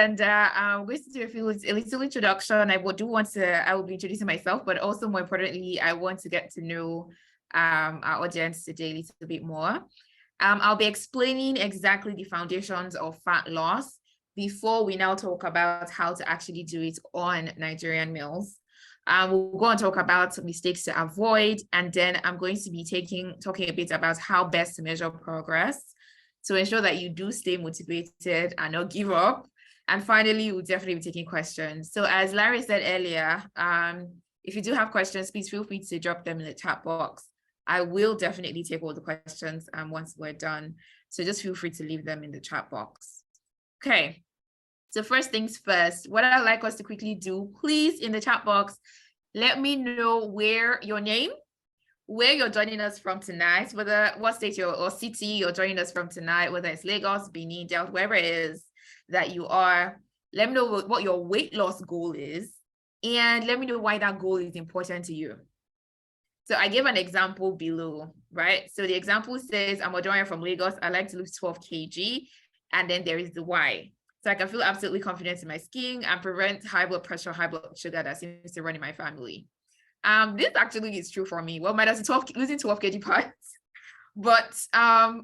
And I'm going to do a little introduction. I will be introducing myself, but also more importantly, I want to get to know our audience today a little bit more. I'll be explaining exactly the foundations of fat loss before we now talk about how to actually do it on Nigerian meals. We'll go and talk about mistakes to avoid, and then I'm going to be talking a bit about how best to measure progress to ensure that you do stay motivated and not give up. And finally, we'll definitely be taking questions. So as Larry said earlier, if you do have questions, please feel free to drop them in the chat box. I will definitely take all the questions once we're done. So just feel free to leave them in the chat box. Okay, so first things first, what I'd like us to quickly do, please in the chat box, let me know where your name, where you're joining us from tonight, what state or city you're joining us from tonight, whether it's Lagos, Benin, Delta, wherever it is that you are. Let me know what your weight loss goal is, and let me know why that goal is important to you. So I gave an example below, right? So the example says, I'm Odoya from Lagos. I like to lose 12 kg. And then there is the why. So I can feel absolutely confident in my skin and prevent high blood pressure, high blood sugar that seems to run in my family. This actually is true for me. Well, minus losing 12 kg parts. But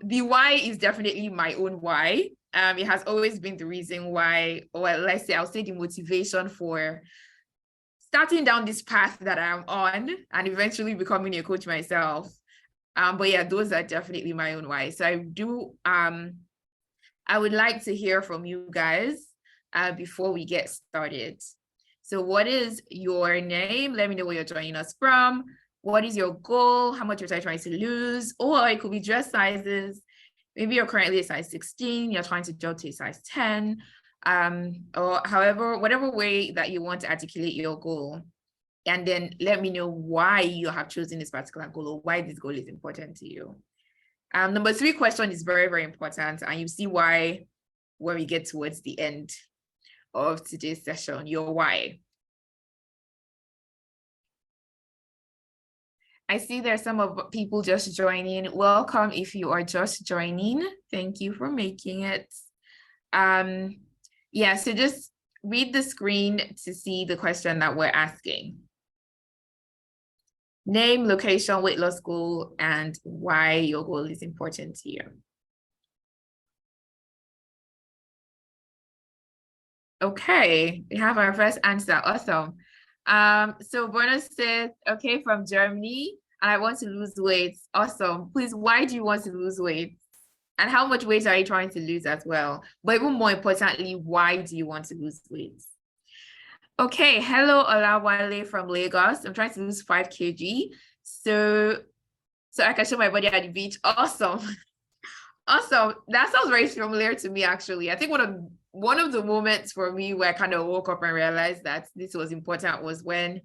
the why is definitely my own why. It has always been the reason why, or let's say, I'll say the motivation for starting down this path that I'm on and eventually becoming a coach myself. But yeah, those are definitely my own why. So I would like to hear from you guys before we get started. So what is your name? Let me know where you're joining us from. What is your goal? How much are you trying to lose? Or it could be dress sizes. Maybe you're currently a size 16, you're trying to jump to a size 10, or whatever way that you want to articulate your goal. And then let me know why you have chosen this particular goal or why this goal is important to you. Number 3 question is very, very important. And you see why when we get towards the end of today's session, your why. I see there's some of people just joining. Welcome if you are just joining. Thank you for making it. Yeah, so just read the screen to see the question that we're asking. Name, location, weight loss goal, and why your goal is important to you. Okay, we have our first answer. Awesome. So Bruno says, okay, from Germany, and I want to lose weight. Awesome. Please, why do you want to lose weight? And how much weight are you trying to lose as well? But even more importantly, why do you want to lose weight? Okay, hello, Olawale from Lagos. I'm trying to lose 5 kg. So I can show my body at the beach. Awesome. Awesome. That sounds very familiar to me, actually. I think one of the moments for me where I kind of woke up and realized that this was important was when,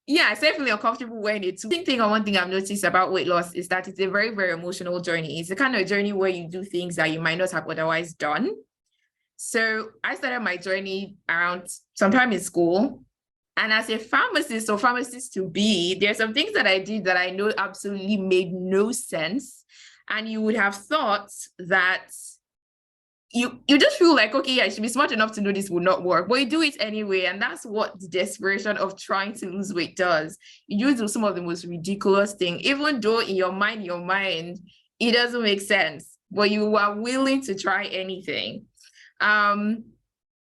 yeah, it's definitely uncomfortable when it's one thing I've noticed about weight loss is that it's a very, very emotional journey. It's the kind of journey where you do things that you might not have otherwise done. So I started my journey around sometime in school. And as a pharmacist or pharmacist to be, there's some things that I did that I know absolutely made no sense. And you would have thought that you just feel like, okay, I should be smart enough to know this will not work, but you do it anyway. And that's what the desperation of trying to lose weight does. You do some of the most ridiculous things, even though in your mind, it doesn't make sense, but you are willing to try anything. And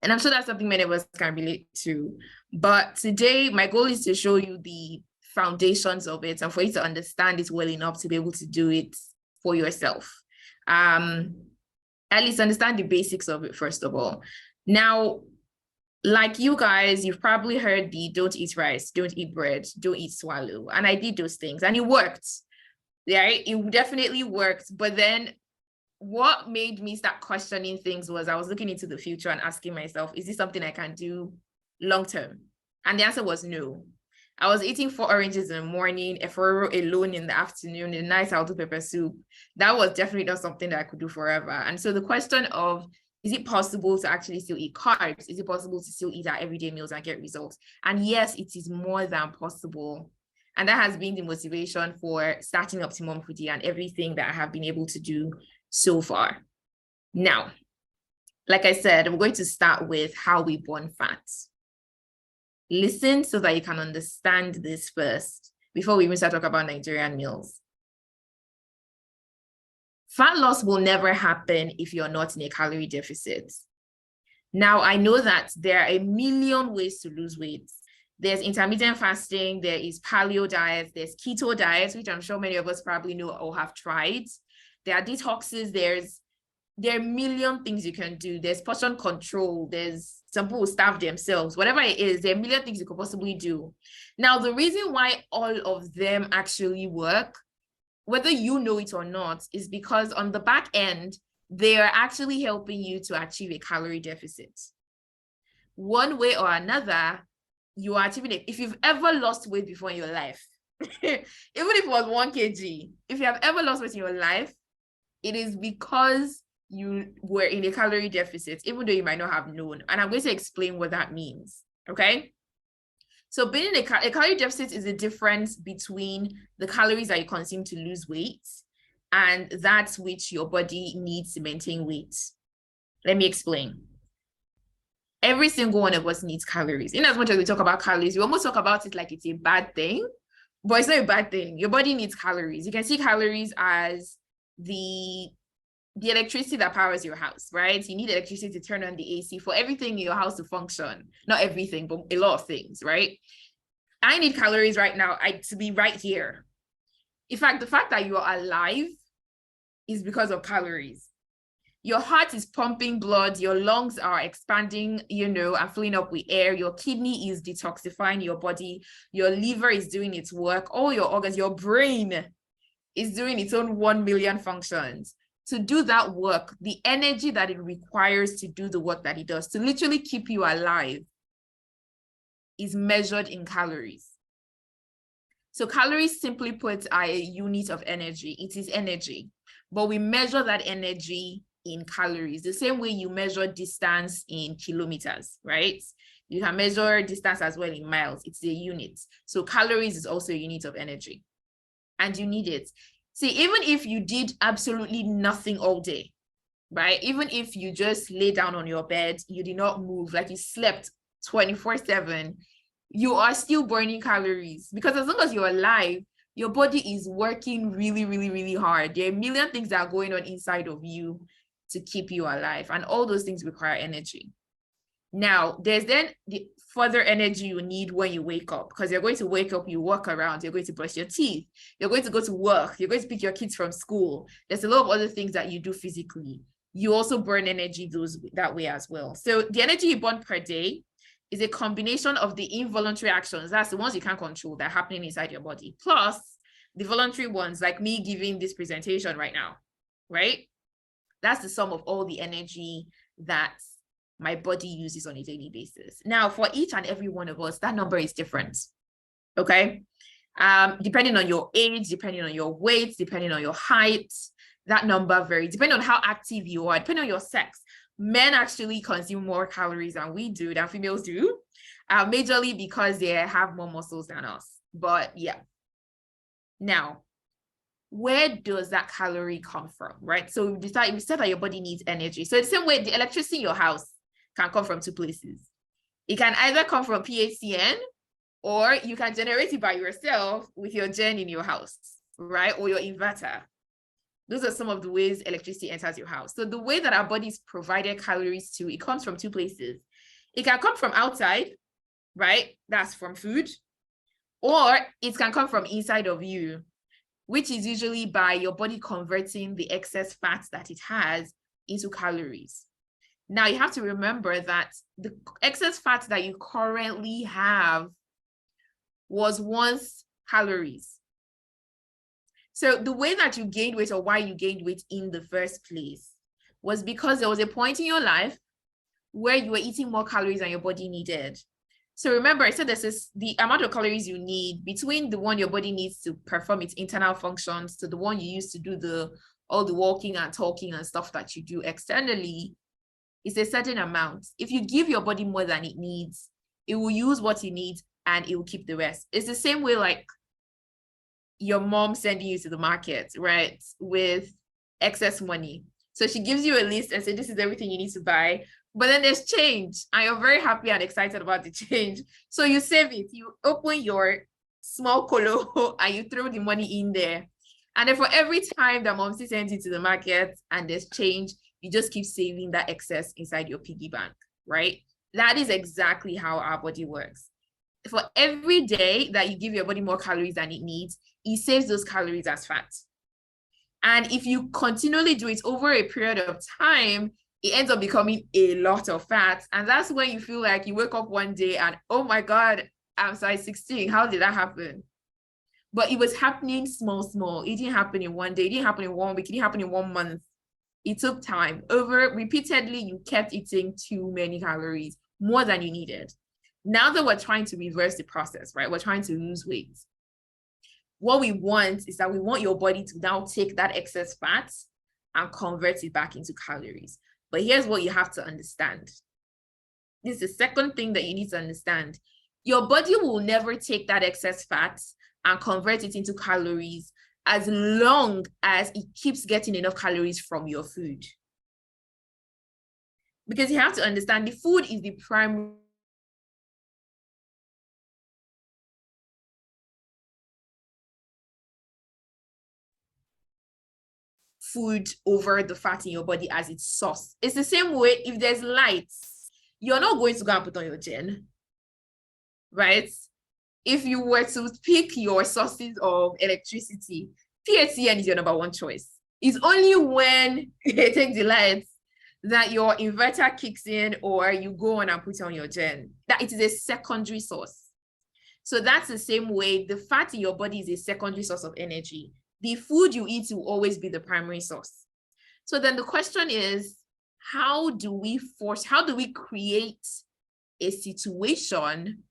I'm sure that's something many of us can relate to. But today, my goal is to show you the foundations of it and for you to understand it well enough to be able to do it for yourself. At least understand the basics of it, first of all. Now, like you guys, you've probably heard the don't eat rice, don't eat bread, don't eat swallow. And I did those things and it worked. Yeah, it definitely worked. But then what made me start questioning things was I was looking into the future and asking myself, is this something I can do long term? And the answer was no. I was eating 4 oranges in the morning, eforo alone in the afternoon, in the night I'll do pepper soup. That was definitely not something that I could do forever. And so the question of, is it possible to actually still eat carbs? Is it possible to still eat our everyday meals and get results? And yes, it is more than possible. And that has been the motivation for starting Optimum Foodie and everything that I have been able to do so far. Now, Like I said, I'm going to start with how we burn fat. Listen so that you can understand this first before we even start talking about Nigerian meals. Fat loss will never happen if you're not in a calorie deficit. Now, I know that there are a million ways to lose weight. There's intermittent fasting, there is paleo diets, there's keto diets, which I'm sure many of us probably know or have tried. There are detoxes, there are a million things you can do. There's portion control, there's some people who starve themselves, whatever it is, there are a million things you could possibly do. Now, the reason why all of them actually work, whether you know it or not, is because on the back end, they are actually helping you to achieve a calorie deficit. One way or another, you are achieving it. If you've ever lost weight before in your life, even if it was 1 kg, if you have ever lost weight in your life, it is because you were in a calorie deficit, even though you might not have known. And I'm going to explain what that means, okay? So being in a calorie deficit is the difference between the calories that you consume to lose weight and that which your body needs to maintain weight. Let me explain. Every single one of us needs calories. In as much as we talk about calories, we almost talk about it like it's a bad thing, but it's not a bad thing. Your body needs calories. You can see calories as the electricity that powers your house, right? You need electricity to turn on the AC for everything in your house to function. Not everything, but a lot of things, right? I need calories right now to be right here. In fact, the fact that you're alive is because of calories. Your heart is pumping blood, your lungs are expanding, and filling up with air. Your kidney is detoxifying your body. Your liver is doing its work. All your organs, your brain is doing its own 1 million functions. To do that work, the energy that it requires to do the work that it does, to literally keep you alive, is measured in calories. So calories, simply put, are a unit of energy. It is energy, but we measure that energy in calories, the same way you measure distance in kilometers, right? You can measure distance as well in miles. It's a unit. So calories is also a unit of energy, and you need it. See, even if you did absolutely nothing all day, right? Even if you just lay down on your bed, you did not move, like you slept 24/7, you are still burning calories, because as long as you're alive, your body is working really, really, really hard. There are a million things that are going on inside of you to keep you alive, and all those things require energy. Now, there's then the further energy you need when you wake up, because you're going to wake up, you walk around, you're going to brush your teeth, you're going to go to work, you're going to pick your kids from school. There's a lot of other things that you do physically. You also burn energy that way as well. So the energy you burn per day is a combination of the involuntary actions, that's the ones you can't control, that are happening inside your body, plus the voluntary ones, like me giving this presentation right now, right? That's the sum of all the energy that my body uses on a daily basis. Now, for each and every one of us, that number is different, okay? Depending on your age, depending on your weight, depending on your height, that number varies, depending on how active you are, depending on your sex. Men actually consume more calories than females do, majorly because they have more muscles than us. But yeah. Now, where does that calorie come from, right? So we said that your body needs energy. So the same way, the electricity in your house can come from 2 places. It can either come from PHCN, or you can generate it by yourself with your gen in your house, right? Or your inverter. Those are some of the ways electricity enters your house. So the way that our bodies provided calories to, it comes from 2 places. It can come from outside, right? That's from food. Or it can come from inside of you, which is usually by your body converting the excess fat that it has into calories. Now, you have to remember that the excess fat that you currently have was once calories. So the way that you gained weight, or why you gained weight in the first place, was because there was a point in your life where you were eating more calories than your body needed. So remember, I said this is the amount of calories you need between the one your body needs to perform its internal functions to the one you use to do all the walking and talking and stuff that you do externally, is a certain amount. If you give your body more than it needs, it will use what it needs and it will keep the rest. It's the same way like your mom sending you to the market, right, with excess money. So she gives you a list and says, this is everything you need to buy. But then there's change and you're very happy and excited about the change. So you save it. You open your small colo and you throw the money in there. And then for every time that Momsy sends you to the market and there's change, you just keep saving that excess inside your piggy bank, right? That is exactly how our body works. For every day that you give your body more calories than it needs, it saves those calories as fat. And if you continually do it over a period of time, it ends up becoming a lot of fat. And that's when you feel like you wake up one day and, oh my God, I'm size 16. How did that happen? But it was happening small. It didn't happen in one day. It didn't happen in 1 week. It didn't happen in 1 month. It took time. Repeatedly, you kept eating too many calories, more than you needed. Now that we're trying to reverse the process, right? We're trying to lose weight. What we want is that we want your body to now take that excess fat and convert it back into calories. But here's what you have to understand. This is the second thing that you need to understand. Your body will never take that excess fat and convert it into calories as long as it keeps getting enough calories from your food. Because you have to understand, the food is the primary food over the fat in your body as its source. It's the same way if there's lights, you're not going to go and put on your gen, right? If you were to pick your sources of electricity, PHCN is your number one choice. It's only when they take the lights that your inverter kicks in or you go on and put on your gen. That it is a secondary source. So that's the same way the fat in your body is a secondary source of energy. The food you eat will always be the primary source. So then the question is, how do we create a situation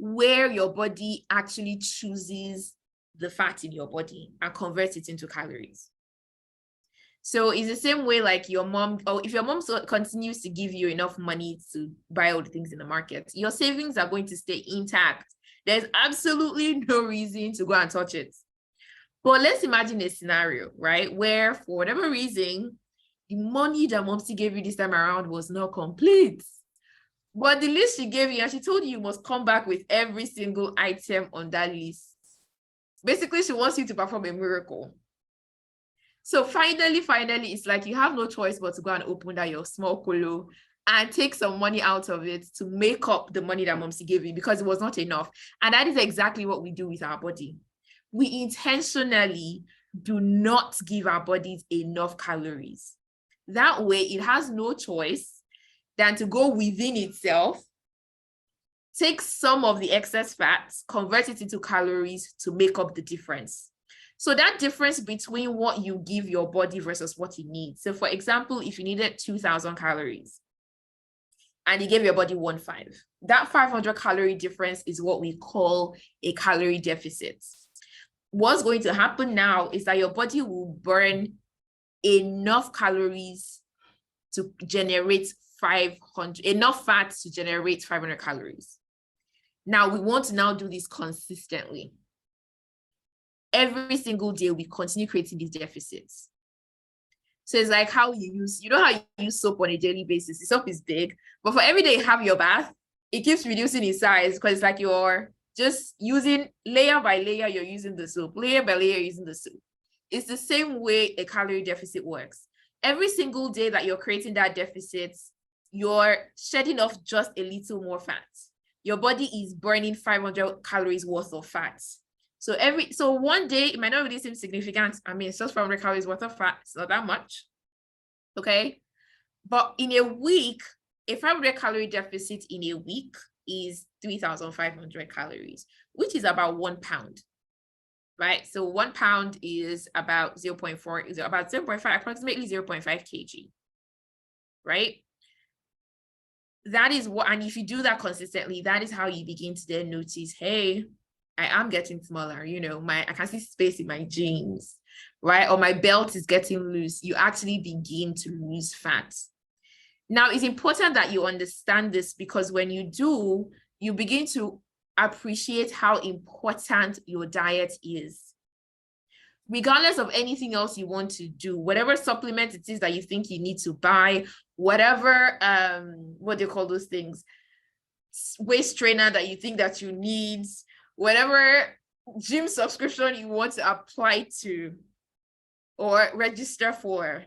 where your body actually chooses the fat in your body and converts it into calories? So it's the same way like your mom, or if your mom continues to give you enough money to buy all the things in the market, your savings are going to stay intact. There's absolutely no reason to go and touch it. But let's imagine a scenario, right, where for whatever reason, the money that Momsy gave you this time around was not complete. But the list she gave you, and she told you must come back with every single item on that list. Basically, she wants you to perform a miracle. So finally, it's like you have no choice but to go and open that your small colo and take some money out of it to make up the money that Momsy gave you because it was not enough. And that is exactly what we do with our body. We intentionally do not give our bodies enough calories. That way, it has no choice than to go within itself, take some of the excess fats, convert it into calories to make up the difference. So that difference between what you give your body versus what it needs. So for example, if you needed 2,000 calories and you gave your body 1.5, that 500 calorie difference is what we call a calorie deficit. What's going to happen now is that your body will burn enough calories to generate enough fat to generate 500 calories. Now we want to now do this consistently. Every single day we continue creating these deficits. So it's like how you know how you use soap on a daily basis. The soap is big, but for every day you have your bath, it keeps reducing in size because it's like you're just using layer by layer, you're using the soap, layer by layer, you're using the soap. It's the same way a calorie deficit works. Every single day that you're creating that deficit, you're shedding off just a little more fat. Your body is burning 500 calories worth of fat. So one day, it might not really seem significant. I mean, it's just 500 calories worth of fat. It's not that much. Okay. But in a week, a 500 calorie deficit in a week is 3,500 calories, which is about 1 pound. Right? So 1 pound is about 0.4, is about 0.5, approximately 0.5 kg. Right? That is what, and if you do that consistently, that is how you begin to then notice, hey, I am getting smaller, you know, I can see space in my jeans, right? Or my belt is getting loose. You actually begin to lose fat. Now, it's important that you understand this because when you do, you begin to appreciate how important your diet is. regardless of anything else you want to do, whatever supplement it is that you think you need to buy, whatever, what do you call those things? Waist trainer that you think that you need, whatever gym subscription you want to apply to or register for,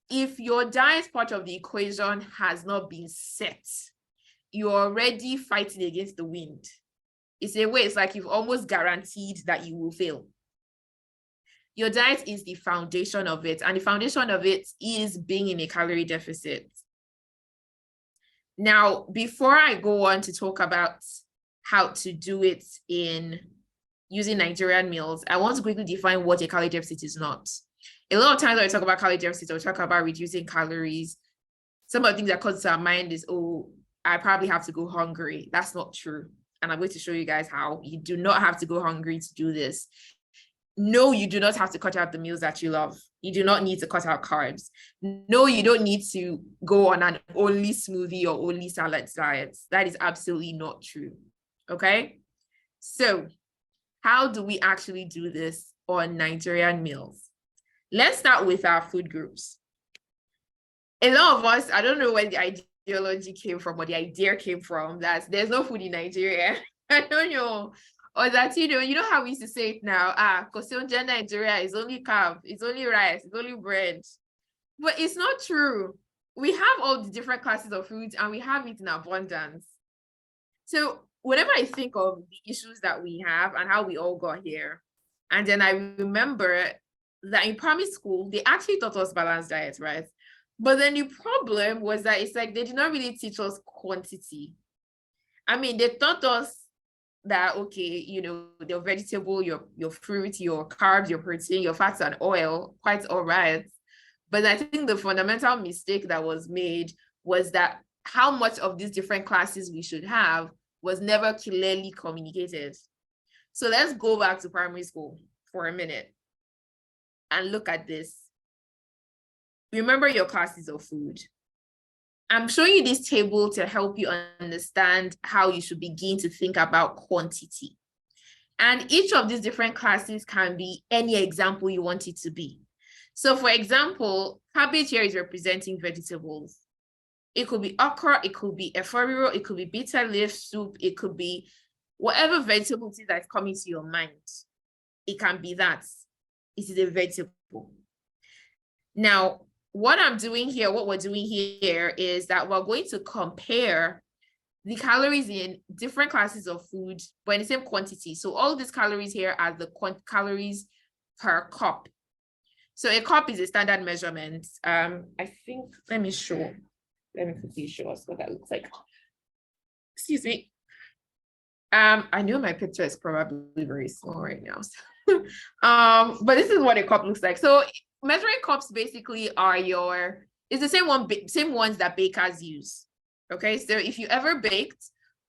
if your diet part of the equation has not been set, you're already fighting against the wind. It's a way, it's like you've almost guaranteed that you will fail. Your diet is the foundation of it, and the foundation of it is being in a calorie deficit. Now, before I go on to talk about how to do it in using Nigerian meals, I want to quickly define what a calorie deficit is not. A lot of times when I talk about calorie deficit, we talk about reducing calories. Some of the things that comes to our mind is, oh, I probably have to go hungry. That's not true. And I'm going to show you guys how. You do not have to go hungry to do this. No, you do not have to cut out the meals that you love. You do not need to cut out carbs. No, you don't need to go on an only smoothie or only salad diet. That is absolutely not true. Okay? So, how do we actually do this on Nigerian meals? Let's start with our food groups. A lot of us, I don't know where the ideology came from or the idea came from that there's no food in Nigeria. I don't know. Or that, you know how we used to say it now, Kosonja Nigeria is only carb, it's only rice, it's only bread. But it's not true. We have all the different classes of foods and we have it in abundance. So whenever I think of the issues that we have and how we all got here, and then I remember that in primary school, they actually taught us balanced diets, right? But then the problem was that it's like they did not really teach us quantity. I mean, they taught us that, okay, you know, your vegetable, your fruit, your carbs, your protein, your fats and oil, quite all right. But I think the fundamental mistake that was made was that how much of these different classes we should have was never clearly communicated. So let's go back to primary school for a minute and look at this. Remember your classes of food. I'm showing you this table to help you understand how you should begin to think about quantity. And each of these different classes can be any example you want it to be. So for example, cabbage here is representing vegetables. It could be okra, it could be efforiro, it could be bitter leaf soup, it could be whatever vegetable it is that's coming to your mind. It can be that. It is a vegetable. Now, what we're doing here is that we're going to compare the calories in different classes of food, but in the same quantity. So all these calories here are the calories per cup. So a cup is a standard measurement. I think, let me quickly show us what that looks like. Excuse me. I know my picture is probably very small right now. So but this is what a cup looks like. So measuring cups basically are it's the same ones that bakers use. Okay, so if you ever baked,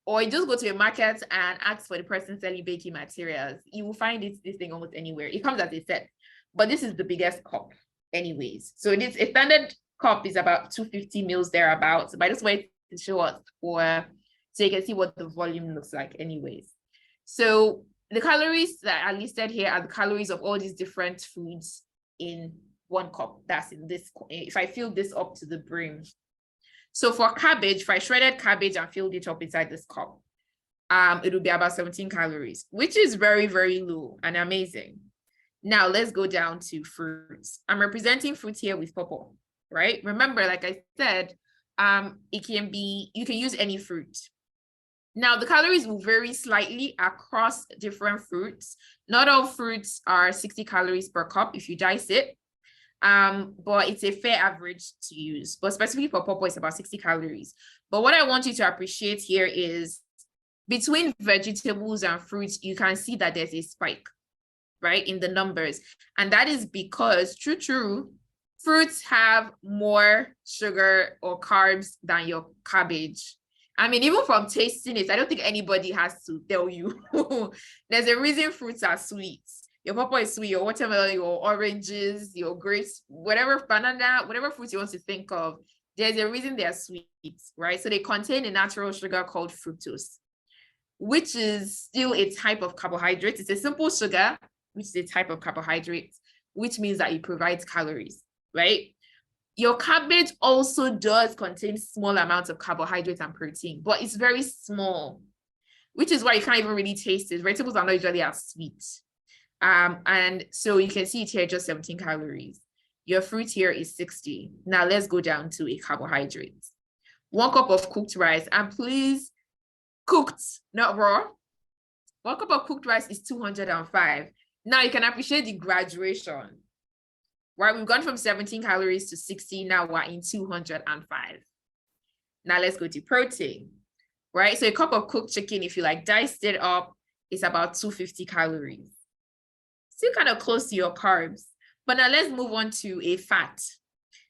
or you just go to a market and ask for the person selling baking materials, you will find this thing almost anywhere. It comes as a set, but this is the biggest cup anyways. So a standard cup is about 250 mils thereabouts. But I just wanted to show us so you can see what the volume looks like anyways. So the calories that are listed here are the calories of all these different foods in one cup. That's in this, if I fill this up to the brim. So for cabbage, if I shredded cabbage and filled it up inside this cup, it would be about 17 calories, which is very, very low and amazing. Now let's go down to fruits. I'm representing fruits here with purple, right? Remember, like I said, you can use any fruit. Now the calories will vary slightly across different fruits. Not all fruits are 60 calories per cup if you dice it. But it's a fair average to use. But specifically for purple, it's about 60 calories. But what I want you to appreciate here is between vegetables and fruits, you can see that there's a spike, right, in the numbers. And that is because, true, fruits have more sugar or carbs than your cabbage. I mean, even from tasting it, I don't think anybody has to tell you. There's a reason fruits are sweet. Your pawpaw is sweet, your watermelon, your oranges, your grapes, whatever banana, whatever fruit you want to think of, there's a reason they're sweet, right? So they contain a natural sugar called fructose, which is still a type of carbohydrate. It's a simple sugar, which is a type of carbohydrate, which means that it provides calories, right? Your cabbage also does contain small amounts of carbohydrates and protein, but it's very small, which is why you can't even really taste it. Vegetables are not usually as sweet. And so you can see it here, just 17 calories. Your fruit here is 60. Now let's go down to a carbohydrate. 1 cup of cooked rice, and please, cooked, not raw. 1 cup of cooked rice is 205. Now you can appreciate the graduation, right? We've gone from 17 calories to 60. Now we're in 205. Now let's go to protein, right? So a cup of cooked chicken, if you like diced it up, is about 250 calories. Still kind of close to your carbs. But now let's move on to a fat.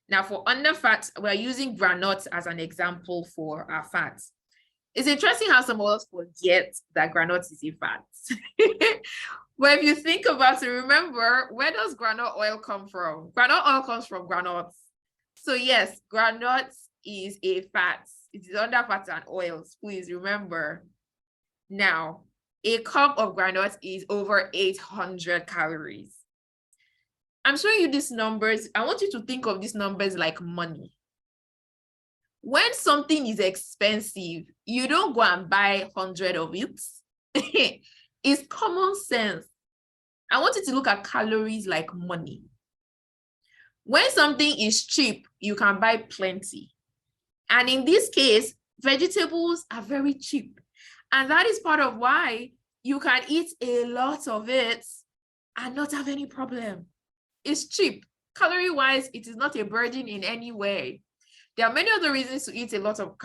Now for under fat, we're using granules as an example for our fat. It's interesting how some of us forget that granules is a fat. But if you think about it, remember, where does granule oil come from? Granule oil comes from granules. So yes, granules is a fat. It is under fats and oils, please remember. Now, a cup of granules is over 800 calories. I'm showing you these numbers. I want you to think of these numbers like money. When something is expensive, you don't go and buy 100 of it. It's common sense. I want you to look at calories like money. When something is cheap, you can buy plenty. And in this case, vegetables are very cheap. And that is part of why you can eat a lot of it and not have any problem. It's cheap. Calorie-wise, it is not a burden in any way. There are many other reasons to eat a lot of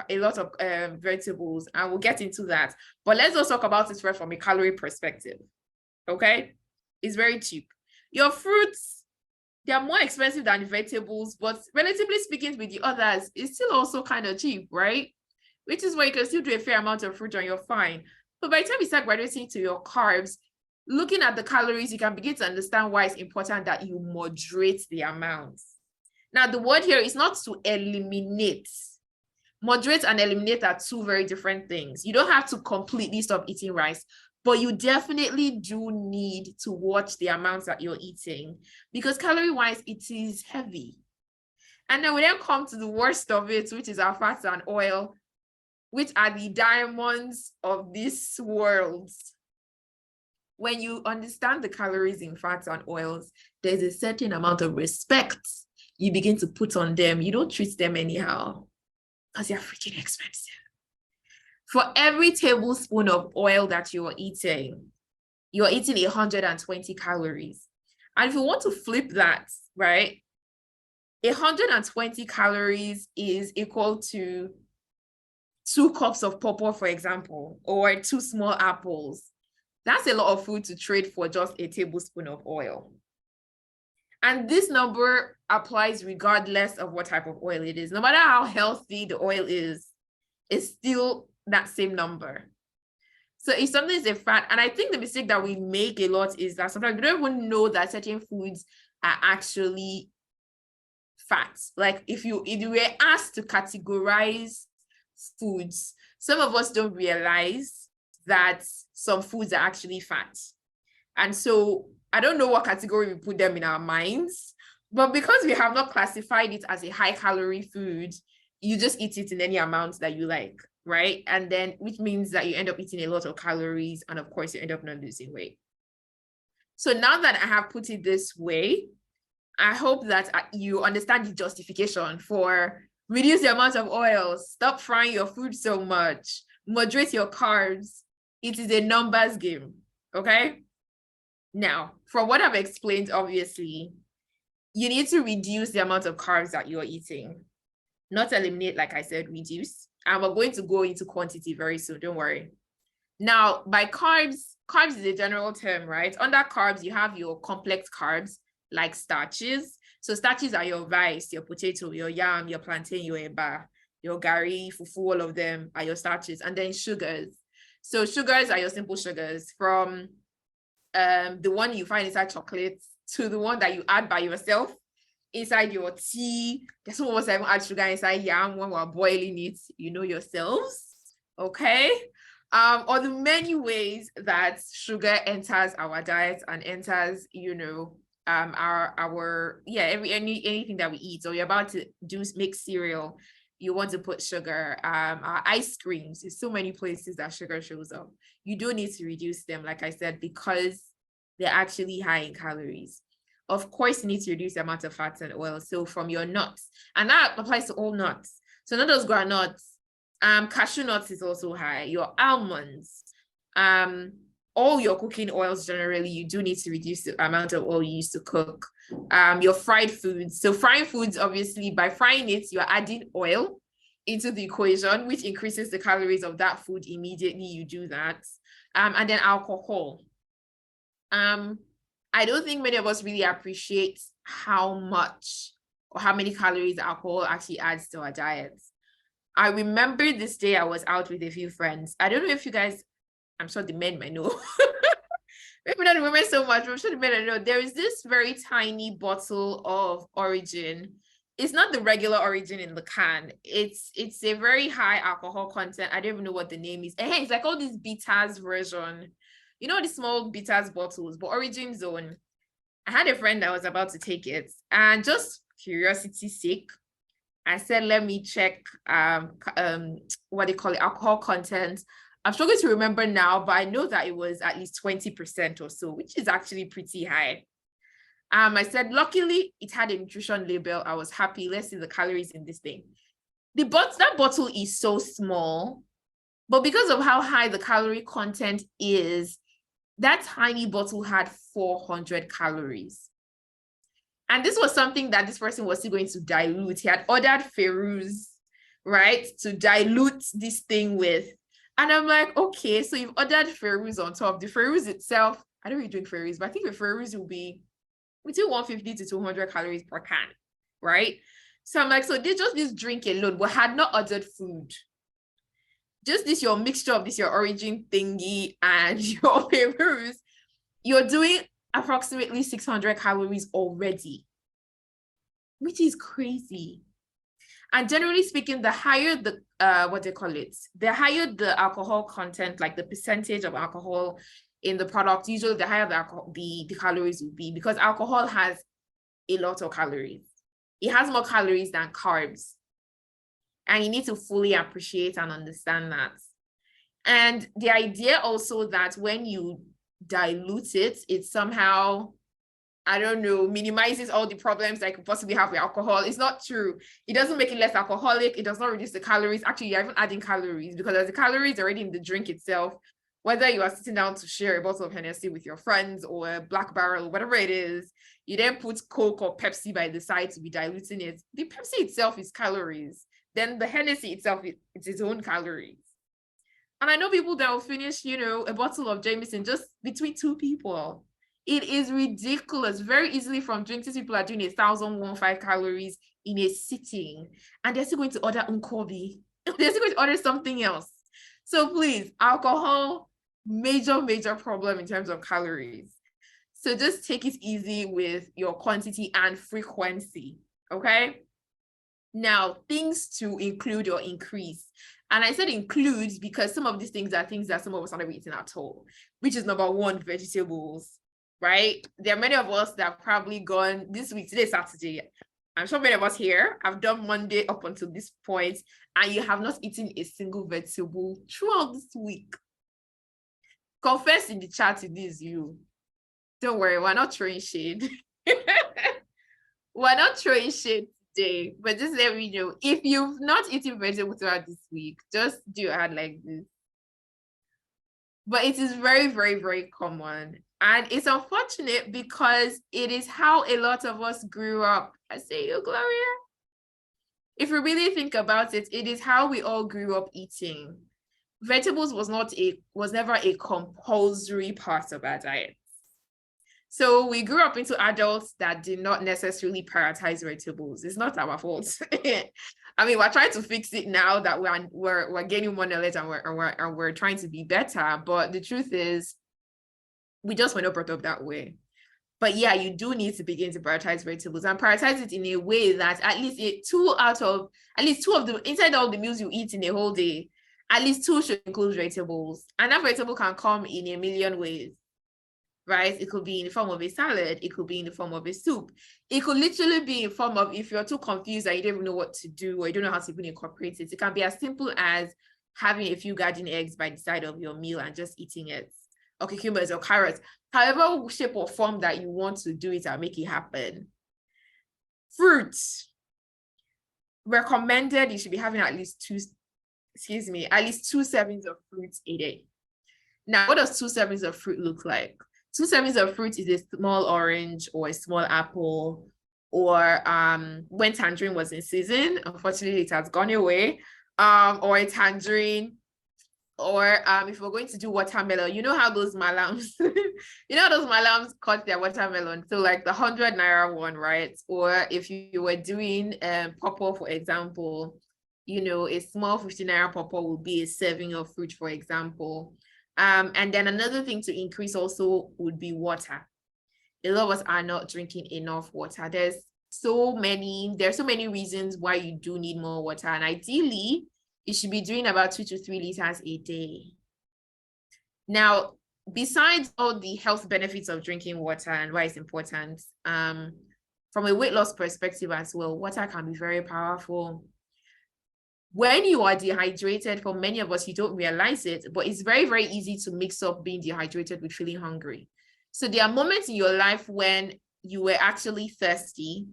vegetables, and we'll get into that. But let's just talk about it first from a calorie perspective. Okay? It's very cheap. Your fruits, they are more expensive than the vegetables, but relatively speaking with the others, it's still also kind of cheap, right? Which is why you can still do a fair amount of fruit and you're fine. But by the time you start graduating to your carbs, looking at the calories, you can begin to understand why it's important that you moderate the amounts. Now, the word here is not to eliminate. Moderate and eliminate are two very different things. You don't have to completely stop eating rice, but you definitely do need to watch the amounts that you're eating, because calorie-wise, it is heavy. And then we then come to the worst of it, which is our fats and oil, which are the diamonds of this world. When you understand the calories in fats and oils, there's a certain amount of respect you begin to put on them. You don't treat them anyhow because they're freaking expensive. For every tablespoon of oil that you're eating 120 calories. And if you want to flip that, right, 120 calories is equal to 2 cups of pawpaw, for example, or 2 small apples. That's a lot of food to trade for just a tablespoon of oil. And this number applies regardless of what type of oil it is. No matter how healthy the oil is, it's still that same number. So if something is a fat, and I think the mistake that we make a lot is that sometimes we don't even know that certain foods are actually fats. Like if you were asked to categorize foods, some of us don't realize that some foods are actually fat. And so I don't know what category we put them in our minds, but because we have not classified it as a high calorie food, you just eat it in any amount that you like, right? And then, which means that you end up eating a lot of calories, and of course you end up not losing weight. So now that I have put it this way, I hope that you understand the justification for reduce the amount of oil, stop frying your food so much, moderate your carbs. It is a numbers game, okay? Now, from what I've explained, obviously, you need to reduce the amount of carbs that you're eating. Not eliminate, like I said, reduce. And we're going to go into quantity very soon, don't worry. Now, by carbs is a general term, right? Under carbs, you have your complex carbs, like starches. So starches are your rice, your potato, your yam, your plantain, your eba, your gari, fufu, all of them are your starches. And then sugars. So sugars are your simple sugars, from the one you find inside chocolate to the one that you add by yourself inside your tea. There's some of us even add sugar inside yam when we're boiling it, you know yourselves, okay? Or the many ways that sugar enters our diet and enters, you know, anything that we eat. So you're about to make cereal, you want to put sugar. Our ice creams, there's so many places that sugar shows up. You do need to reduce them, like I said, because they're actually high in calories. Of course, you need to reduce the amount of fats and oil. So from your nuts, and that applies to all nuts. So not those groundnuts. Cashew nuts is also high. Your almonds, all your cooking oils generally, you do need to reduce the amount of oil you use to cook. Your fried foods. So frying foods, obviously, by frying it, you're adding oil into the equation, which increases the calories of that food immediately you do that. And then alcohol. I don't think many of us really appreciate how much or how many calories alcohol actually adds to our diets. I remember this day I was out with a few friends. I don't know if you guys, I'm sure the men might know. Maybe not the women so much, but I'm sure the men know. There is this very tiny bottle of Origin. It's not the regular Origin in the can. It's a very high alcohol content. I don't even know what the name is. And it's like all these bitters version. You know, the small bitters bottles, but Origin Zone. I had a friend that was about to take it, and just curiosity's sake, I said, let me check what they call it, alcohol content. I'm struggling to remember now, but I know that it was at least 20% or so, which is actually pretty high. I said, luckily, it had a nutrition label. I was happy. Let's see the calories in this thing. That bottle is so small, but because of how high the calorie content is, that tiny bottle had 400 calories. And this was something that this person was still going to dilute. He had ordered Feruz, right, to dilute this thing with. And I'm like, okay, so you've ordered Feruz on top. The Feruz itself, I don't really drink Feruz, but I think the Feruz will be between 150 to 200 calories per can, right? So I'm like, so they just this drink alone, but had not ordered food. Just this, your mixture of this, your Origin thingy and your Feruz, you're doing approximately 600 calories already, which is crazy. And generally speaking, the higher the the higher the alcohol content, like the percentage of alcohol in the product, usually the higher the calories will be, because alcohol has a lot of calories. It has more calories than carbs. And you need to fully appreciate and understand that. And the idea also that when you dilute it, it somehow, I don't know, minimizes all the problems that you could possibly have with alcohol. It's not true. It doesn't make it less alcoholic. It does not reduce the calories. Actually, you're even adding calories, because there's the calories already in the drink itself. Whether you are sitting down to share a bottle of Hennessy with your friends or a Black Barrel, whatever it is, you then put Coke or Pepsi by the side to be diluting it. The Pepsi itself is calories. Then the Hennessy itself, it's its own calories. And I know people that will finish, a bottle of Jameson just between two people. It is ridiculous. Very easily from drinks, people are doing 1,015 calories in a sitting. And they're still going to order Unkobi. They're still going to order something else. So please, alcohol, major problem in terms of calories. So just take it easy with your quantity and frequency, okay? Now, things to include or increase. And I said include because some of these things are things that some of us are not eating at all, which is number one, vegetables, right? There are many of us that have probably gone this week, today, Saturday. I'm sure many of us here have done Monday up until this point, and you have not eaten a single vegetable throughout this week. Confess in the chat it is you. Don't worry, we're not throwing shade. We're not throwing shade today, but just let me know. If you've not eaten vegetables throughout this week, just do your hand like this. But it is very common. And it's unfortunate because it is how a lot of us grew up. I say you, Gloria. If you really think about it, it is how we all grew up eating. Vegetables was never a compulsory part of our diet. So we grew up into adults that did not necessarily prioritize vegetables. It's not our fault. I mean, we're trying to fix it now that we're gaining more knowledge and we're trying to be better. But the truth is, we just were not brought up that way. But yeah, you do need to begin to prioritize vegetables and prioritize it in a way that at least two of the inside all the meals you eat in a whole day, at least two should include vegetables. And that vegetable can come in a million ways. right? It could be in the form of a salad. It could be in the form of a soup. It could literally be in form of, if you're too confused that you don't even know what to do or you don't know how to even incorporate it, it can be as simple as having a few garden eggs by the side of your meal and just eating it, or cucumbers or carrots, however shape or form that you want to do it and make it happen. Fruits. Recommended, you should be having at least two servings of fruits a day. Now, what does 2 servings of fruit look like? 2 servings of fruit is a small orange or a small apple, or when tangerine was in season, unfortunately it has gone away, or a tangerine, or if we're going to do watermelon, you know how those malams, those malams cut their watermelon, so like the 100 naira one, right? Or if you were doing pawpaw, for example, a small 50 naira pawpaw would be a serving of fruit, for example. And then another thing to increase also would be water. A lot of us are not drinking enough water. There's so many reasons why you do need more water, and ideally you should be doing about 2 to 3 liters a day. Now, besides all the health benefits of drinking water and why it's important, from a weight loss perspective as well, water can be very powerful. When you are dehydrated, for many of us, you don't realize it, but it's very, very easy to mix up being dehydrated with feeling hungry. So there are moments in your life when you were actually thirsty,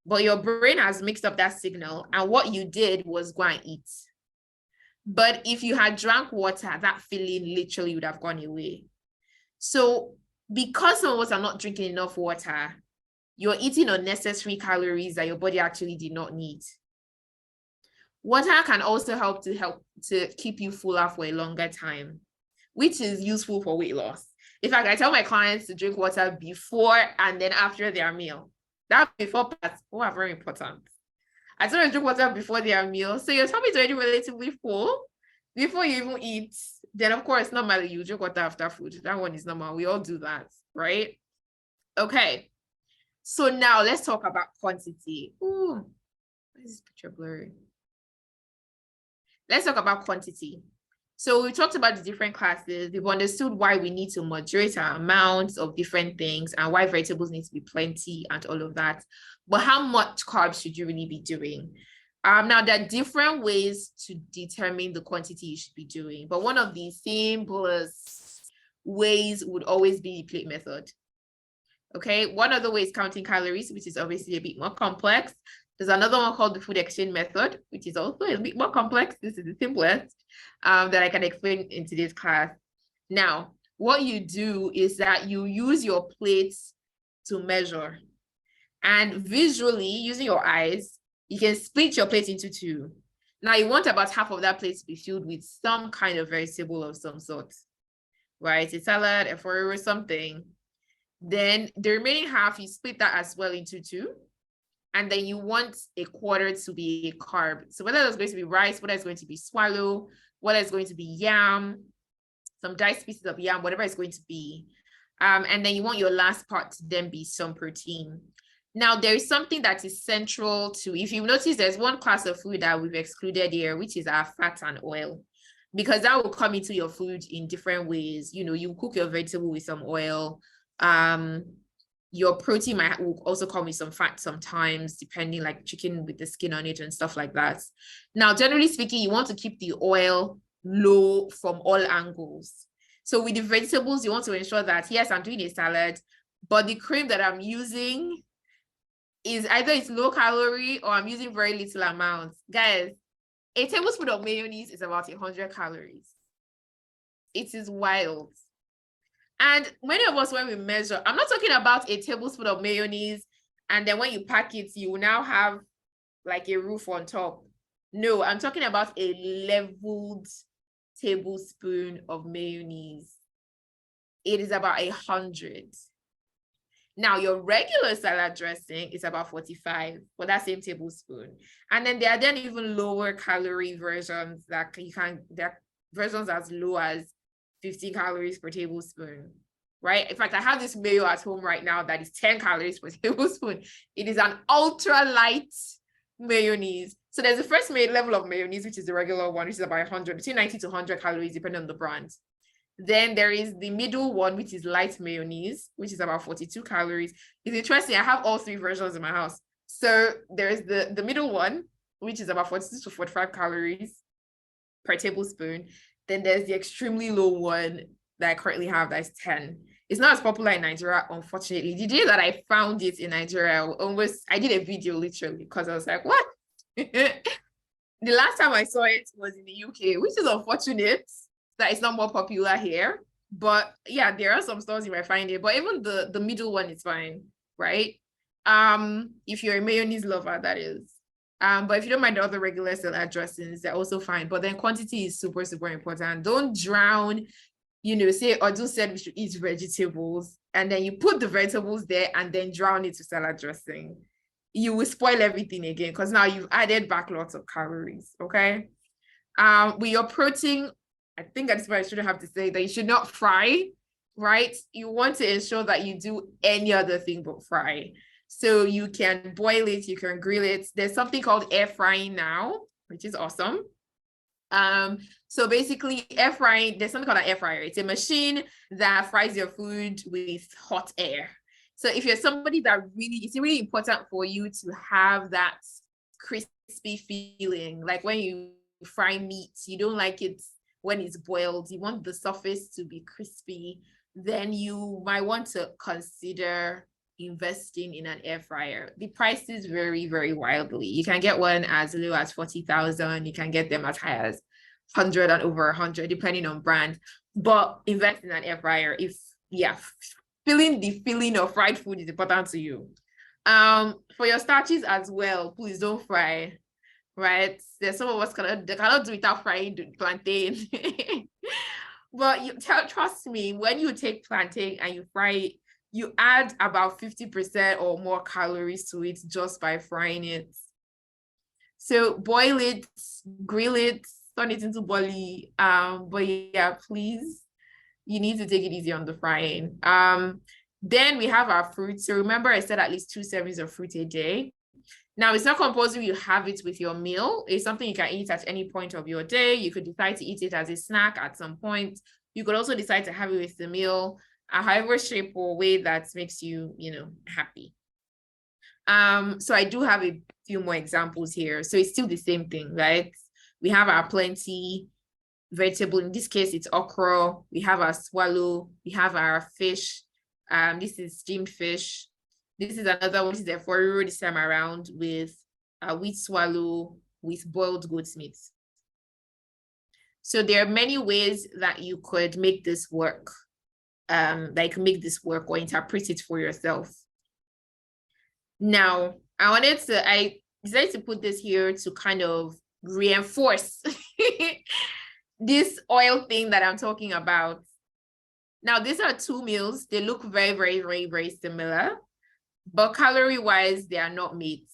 but your brain has mixed up that signal, and what you did was go and eat. But if you had drank water, that feeling literally would have gone away. So because some of us are not drinking enough water, you're eating unnecessary calories that your body actually did not need. Water can also help to keep you fuller for a longer time, which is useful for weight loss. In fact, I tell my clients to drink water before and then after their meal. That before parts are very important. I tell them to drink water before their meal. So your tummy is already relatively full before you even eat. Then, of course, normally you drink water after food. That one is normal. We all do that, right? Okay. So now let's talk about quantity. Ooh, why is this picture blurry? Let's talk about quantity. So we talked about the different classes. We've understood why we need to moderate our amounts of different things and why vegetables need to be plenty and all of that. But how much carbs should you really be doing? Now, there are different ways to determine the quantity you should be doing. But one of the simplest ways would always be the plate method. Okay, one other way is counting calories, which is obviously a bit more complex. There's another one called the food exchange method, which is also a bit more complex. This is the simplest that I can explain in today's class. Now, what you do is that you use your plates to measure. And visually, using your eyes, you can split your plate into 2. Now, you want about half of that plate to be filled with some kind of vegetable of some sort, right? A salad, a furrow, or something. Then the remaining half, you split that as well into 2. And then you want a quarter to be a carb. So whether that's going to be rice, whether it's going to be swallow, whether it's going to be yam, some diced pieces of yam, whatever it's going to be. And then you want your last part to then be some protein. Now, there is something that is central to, if you've noticed, there's one class of food that we've excluded here, which is our fat and oil, because that will come into your food in different ways. You cook your vegetable with some oil. Your protein will also come with some fat sometimes, depending, like chicken with the skin on it and stuff like that. Now, generally speaking, you want to keep the oil low from all angles. So with the vegetables, you want to ensure that, yes, I'm doing a salad, but the cream that I'm using is either it's low calorie or I'm using very little amounts. Guys, a tablespoon of mayonnaise is about 100 calories. It is wild. And many of us, when we measure, I'm not talking about a tablespoon of mayonnaise and then when you pack it, you will now have like a roof on top. No, I'm talking about a leveled tablespoon of mayonnaise. It is about 100. Now, your regular salad dressing is about 45 for that same tablespoon. And then there are then even lower calorie versions that there are versions as low as 50 calories per tablespoon, right? In fact, I have this mayo at home right now that is 10 calories per tablespoon. It is an ultra light mayonnaise. So there's the first level of mayonnaise, which is the regular one, which is about 100, between 90 to 100 calories, depending on the brand. Then there is the middle one, which is light mayonnaise, which is about 42 calories. It's interesting. I have all three versions in my house. So there's the middle one, which is about 42 to 45 calories per tablespoon. Then there's the extremely low one that I currently have that's 10. It's not as popular in Nigeria, unfortunately. The day that I found it in Nigeria, I did a video literally because I was like, what? The last time I saw it was in the UK, which is unfortunate that it's not more popular here. But yeah, there are some stores you might find it. But even the middle one is fine, right? If you're a mayonnaise lover, that is. But if you don't mind the other regular salad dressings, they're also fine. But then quantity is super, super important. Don't drown, say Odu said we should eat vegetables, and then you put the vegetables there and then drown it with salad dressing. You will spoil everything again because now you've added back lots of calories. Okay. With your protein, I think that's what I shouldn't have to say that you should not fry, right? You want to ensure that you do any other thing but fry. So you can boil it, you can grill it. There's something called air frying now, which is awesome. So basically air frying, there's something called an air fryer. It's a machine that fries your food with hot air. So if you're somebody that it's really important for you to have that crispy feeling. Like when you fry meat, you don't like it when it's boiled. You want the surface to be crispy. Then you might want to consider investing in an air fryer. The prices vary very wildly. You can get one as low as 40,000. You can get them as high as 100 and over 100, depending on brand. But invest in an air fryer if, feeling the feeling of fried food is important to you. For your starches as well, please don't fry, right? There's some of us cannot do without frying the plantain. But trust me, when you take plantain and you fry it, you add about 50% or more calories to it just by frying it. So boil it, grill it, turn it into bully. But yeah, please, you need to take it easy on the frying. Then we have our fruit. So remember I said at least 2 servings of fruit a day. Now, it's not compulsory you have it with your meal. It's something you can eat at any point of your day. You could decide to eat it as a snack at some point. You could also decide to have it with the meal, however shape or way that makes you, happy. So I do have a few more examples here. So it's still the same thing, right? We have our plenty vegetable. In this case, it's okra. We have our swallow. We have our fish. This is steamed fish. This is another one. This is a forero this time around with wheat swallow with boiled goat's meat. So there are many ways that you could make this work, or interpret it for yourself. Now, I decided to put this here to kind of reinforce this oil thing that I'm talking about. Now, these are 2 meals. They look very, very, very, very similar, but calorie-wise, they are not mates.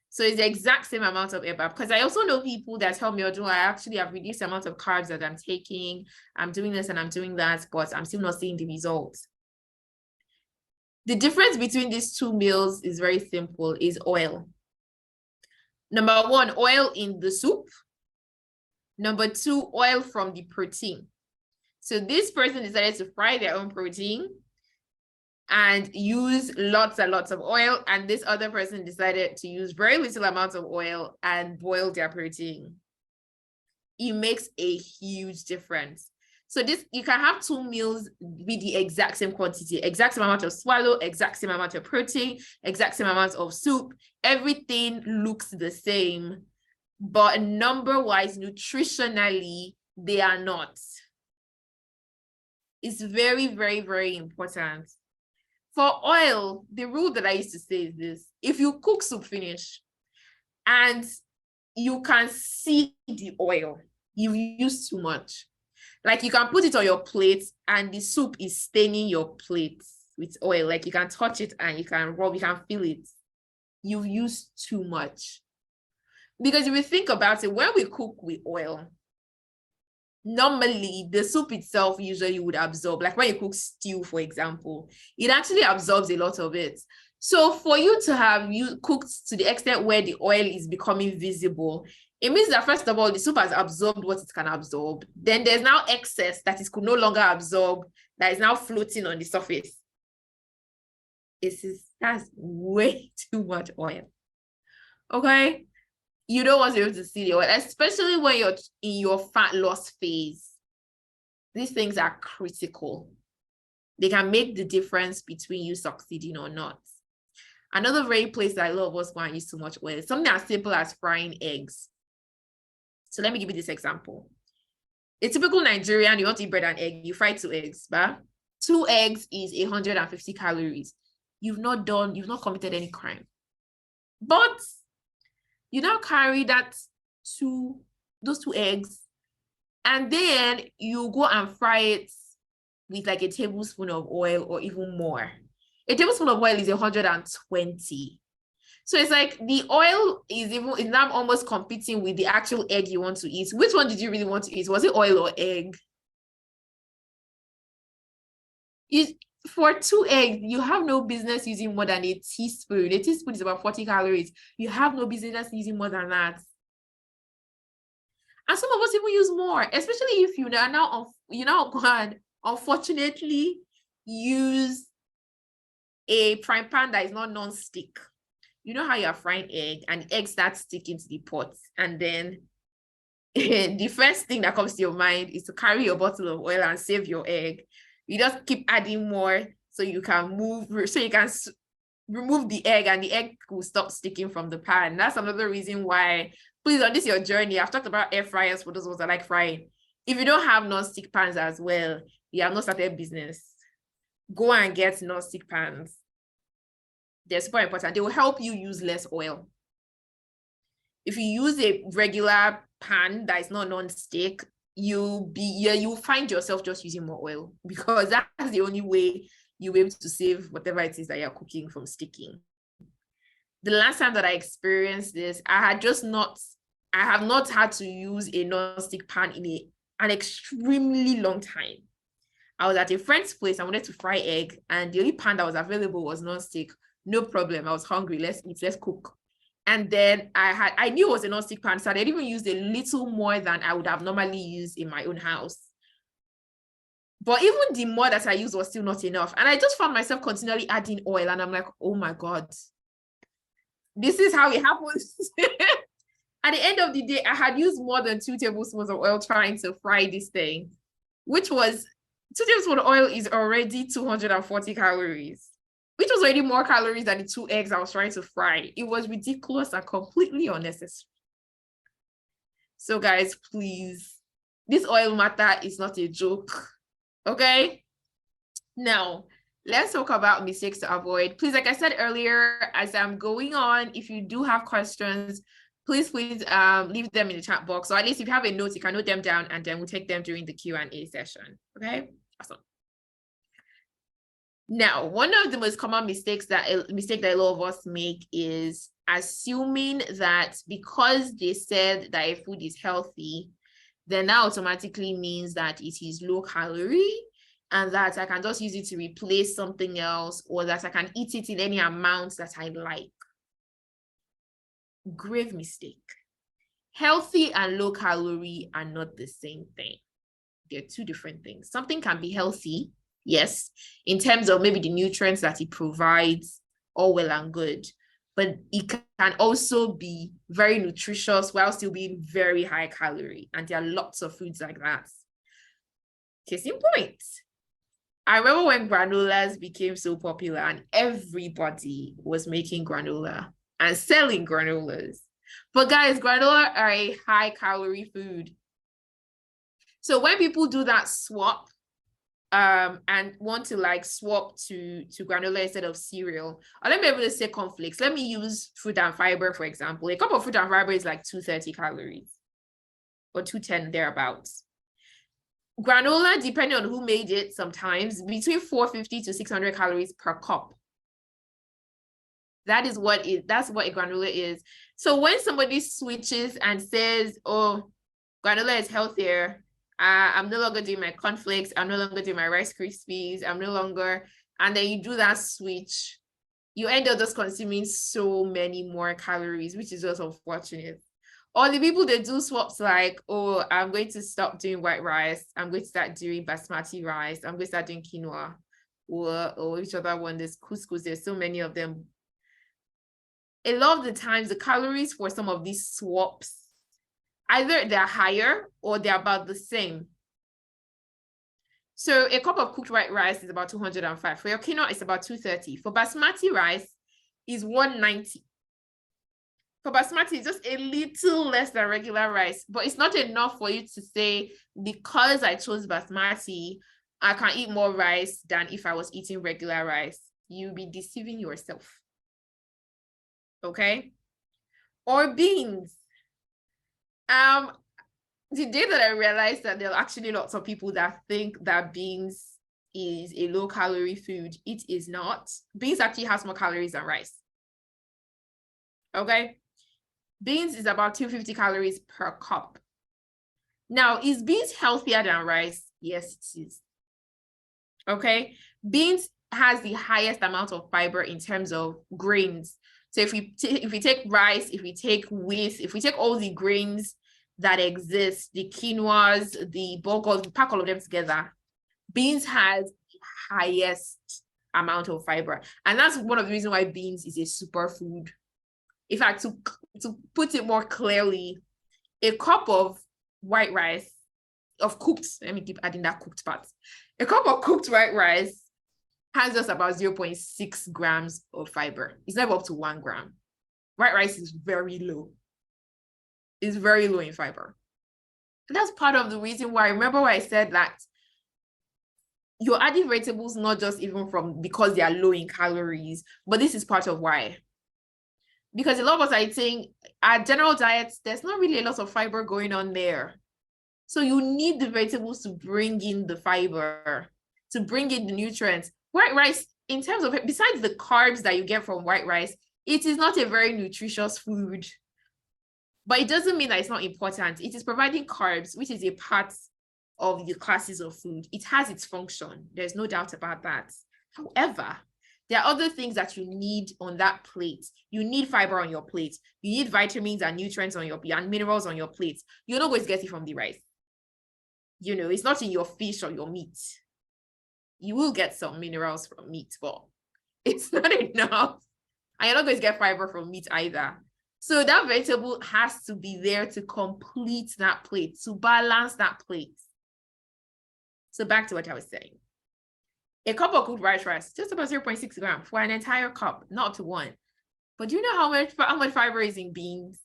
So it's the exact same amount of EBAB. Because I also know people that tell me, I actually have reduced the amount of carbs that I'm taking. I'm doing this and I'm doing that, but I'm still not seeing the results. The difference between these 2 meals is very simple, is oil. Number 1, oil in the soup. Number 2, oil from the protein. So this person decided to fry their own protein and use lots and lots of oil. And this other person decided to use very little amounts of oil and boil their protein. It makes a huge difference. So you can have 2 meals with the exact same quantity, exact same amount of swallow, exact same amount of protein, exact same amount of soup. Everything looks the same, but number-wise, nutritionally, they are not. It's very, very, very important. For oil, the rule that I used to say is this: if you cook soup finish and you can see the oil, you've used too much. Like you can put it on your plate and the soup is staining your plate with oil. Like you can touch it and you can rub, you can feel it. You've used too much. Because if you think about it, when we cook with oil, normally the soup itself usually would absorb, like when you cook stew, for example, it actually absorbs a lot of it. So for you to have you cooked to the extent where the oil is becoming visible, it means that first of all, the soup has absorbed what it can absorb. Then there's now excess that it could no longer absorb, that is now floating on the surface. That's way too much oil. Okay. You don't want to be able to see the oil, especially when you're in your fat loss phase. These things are critical. They can make the difference between you succeeding or not. Another very place that I love was when I use too much oil. Something as simple as frying eggs. So let me give you this example. A typical Nigerian, you want to eat bread and egg, you fry 2 eggs, but 2 eggs is 150 calories. You've not committed any crime. But you now carry those 2 eggs, and then you go and fry it with like a tablespoon of oil or even more. A tablespoon of oil is 120. So it's like the oil is now almost competing with the actual egg you want to eat. Which one did you really want to eat? Was it oil or egg? For 2 eggs, you have no business using more than a teaspoon. A teaspoon is about 40 calories. You have no business using more than that. And some of us even use more, especially if you are now unfortunately use a frying pan that is not non-stick. You know how you're frying egg and the egg starts sticking to the pot, and then the first thing that comes to your mind is to carry your bottle of oil and save your egg. You just keep adding more so you can remove the egg and the egg will stop sticking from the pan. That's another reason why, please, on this your journey, I've talked about air fryers for those ones that like frying. If you don't have non-stick pans as well, you have not started business. Go and get non-stick pans. They're super important. They will help you use less oil. If you use a regular pan that is not non-stick, you'll find yourself just using more oil, because that's the only way you'll be able to save whatever it is that you're cooking from sticking. The last time that I experienced this, I have not had to use a non-stick pan in an extremely long time. I was at a friend's place. I wanted to fry egg, and the only pan that was available was non-stick. No problem. I was hungry. Let's eat. Let's cook. And then I knew it was a non-stick pan, so I even used a little more than I would have normally used in my own house. But even the more that I used was still not enough. And I just found myself continually adding oil, and I'm like, oh my God, this is how it happens. At the end of the day, I had used more than 2 tablespoons of oil trying to fry this thing, which was 2 tablespoons of oil is already 240 calories, which was already more calories than the 2 eggs I was trying to fry. It was ridiculous and completely unnecessary. So guys, please, this oil matter is not a joke, okay? Now, let's talk about mistakes to avoid. Please, like I said earlier, as I'm going on, if you do have questions, please leave them in the chat box. Or at least if you have a note, you can note them down, and then we'll take them during the Q&A session, okay? Awesome. Now, one of the most common mistake that a lot of us make is assuming that because they said that a food is healthy, then that automatically means that it is low calorie, and that I can just use it to replace something else, or that I can eat it in any amount that I like. Grave mistake. Healthy and low calorie are not the same thing. They're 2 different things. Something can be healthy, yes, in terms of maybe the nutrients that it provides, all well and good, but it can also be very nutritious while still being very high calorie. And there are lots of foods like that. Case in point, I remember when granolas became so popular and everybody was making granola and selling granolas. But guys, granola are a high calorie food. So when people do that swap, and want to like swap to granola instead of cereal, or let me be able to say cornflakes. Let me use fruit and fiber, for example. A cup of fruit and fiber is like 230 calories or 210 thereabouts. Granola, depending on who made it, sometimes between 450 to 600 calories per cup. That's what a granola is. So when somebody switches and says, oh, granola is healthier, I'm no longer doing my cornflakes, I'm no longer doing my Rice Krispies, I'm no longer, and then you do that switch, you end up just consuming so many more calories, which is just unfortunate. Or the people that do swaps like, oh, I'm going to stop doing white rice. I'm going to start doing basmati rice. I'm going to start doing quinoa. Or which other one? There's couscous. There's so many of them. A lot of the times, the calories for some of these swaps, either they're higher or they're about the same. So a cup of cooked white rice is about 205. For your quinoa, it's about 230. For basmati rice, is 190. For basmati, it's just a little less than regular rice, but it's not enough for you to say, because I chose basmati, I can eat more rice than if I was eating regular rice. You'll be deceiving yourself. Okay? Or beans. The day that I realized that there are actually lots of people that think that beans is a low-calorie food, it is not. Beans actually has more calories than rice. Okay? Beans is about 250 calories per cup. Now, is beans healthier than rice? Yes, it is. Okay? Beans has the highest amount of fiber in terms of grains. So if we take rice, if we take wheat, if we take all the grains that exist, the quinoas, the bulgurs, we pack all of them together, beans has the highest amount of fiber. And that's one of the reasons why beans is a superfood. In fact, to put it more clearly, a cup of white rice, of cooked, let me keep adding that cooked part. A cup of cooked white rice has just about 0.6 grams of fiber. It's never up to 1 gram. White rice is very low. It's very low in fiber. And that's part of the reason why, remember why I said that you're adding vegetables not just even from because they are low in calories, but this is part of why. Because a lot of us are eating our general diets, there's not really a lot of fiber going on there. So you need the vegetables to bring in the fiber, to bring in the nutrients. White rice, in terms of it, besides the carbs that you get from white rice, it is not a very nutritious food. But it doesn't mean that it's not important. It is providing carbs, which is a part of the classes of food. It has its function. There's no doubt about that. However, there are other things that you need on that plate. You need fiber on your plate. You need vitamins and nutrients on your and minerals on your plate. You're not going to get it from the rice. You know, it's not in your fish or your meat. You will get some minerals from meat, but it's not enough. And you're not going to get fiber from meat either. So that vegetable has to be there to complete that plate, to balance that plate. So back to what I was saying. A cup of cooked white rice, just about 0.6 grams for an entire cup, not up to 1. But do you know how much fiber is in beans?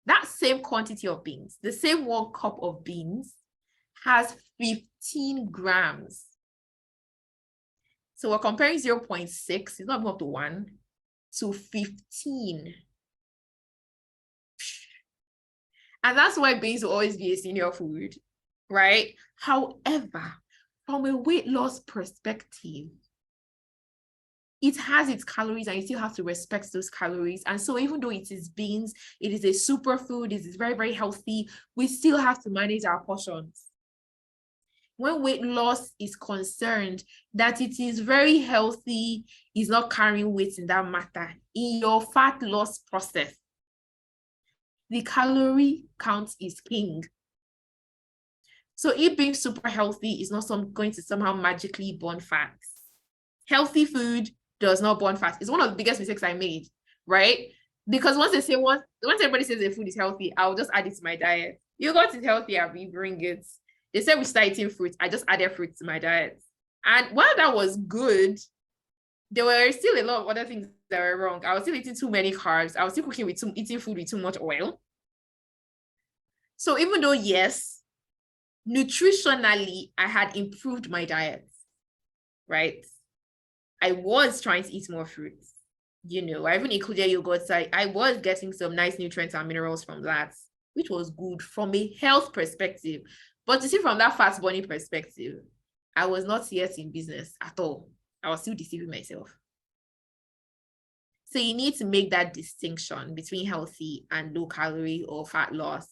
That same quantity of beans, the same 1 cup of beans has 15 grams. So we're comparing 0.6, it's not even up to 1, to 15. And that's why beans will always be a senior food, right? However, from a weight loss perspective, it has its calories and you still have to respect those calories. And so even though it is beans, it is a superfood, it is very, very healthy, we still have to manage our portions. When weight loss is concerned, that it is very healthy, is not carrying weight in that matter. In your fat loss process, the calorie count is king. So it being super healthy is not going to somehow magically burn fats. Healthy food does not burn fat. It's one of the biggest mistakes I made, right? Because once everybody says the food is healthy, I'll just add it to my diet. Yogurt is healthy, we bring it. They said we start eating fruit. I just added fruit to my diet. And while that was good, there were still a lot of other things that were wrong. I was still eating too many carbs. I was still eating food with too much oil. So even though, yes, nutritionally, I had improved my diet, right? I was trying to eat more fruits. You know, I even included yogurt. So I was getting some nice nutrients and minerals from that, which was good from a health perspective. But to see from that fast burning perspective, I was not yet in business at all. I was still deceiving myself. So you need to make that distinction between healthy and low calorie or fat loss.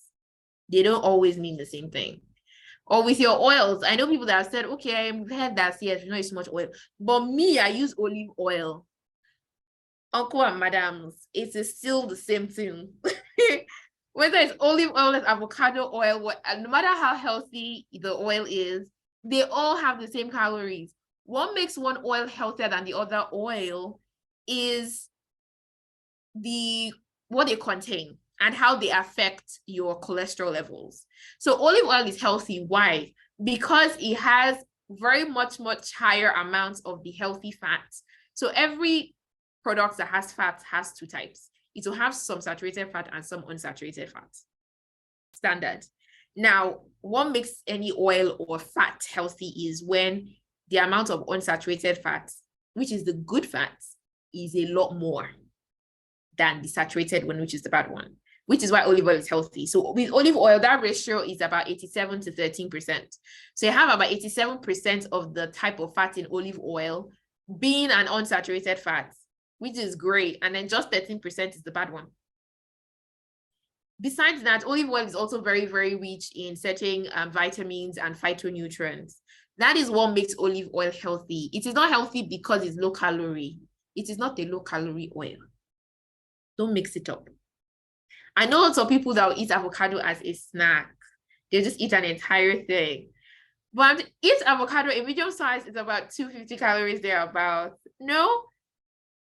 They don't always mean the same thing. Or with your oils, I know people that have said, okay, I've heard that, yes, you know, it's too much oil. But me, I use olive oil. uncle and madams, it is still the same thing. Whether it's olive oil or avocado oil, no matter how healthy the oil is, they all have the same calories. What makes one oil healthier than the other oil is what they contain and how they affect your cholesterol levels. So olive oil is healthy. Why? Because it has very much higher amounts of the healthy fats. So every product that has fat has two types. It will have some saturated fat and some unsaturated fat. Standard. Now, what makes any oil or fat healthy is when the amount of unsaturated fat, which is the good fat, is a lot more than the saturated one, which is the bad one, which is why olive oil is healthy. So with olive oil, that ratio is about 87 to 13%. So you have about 87% of the type of fat in olive oil being an unsaturated fat, which is great. And then just 13% is the bad one. Besides that, olive oil is also very, very rich in certain vitamins and phytonutrients. That is what makes olive oil healthy. It is not healthy because it's low calorie. It is not a low calorie oil. Don't mix it up. I know lots of people that will eat avocado as a snack. They just eat an entire thing. But eat avocado, a medium size is about 250 calories thereabout. No,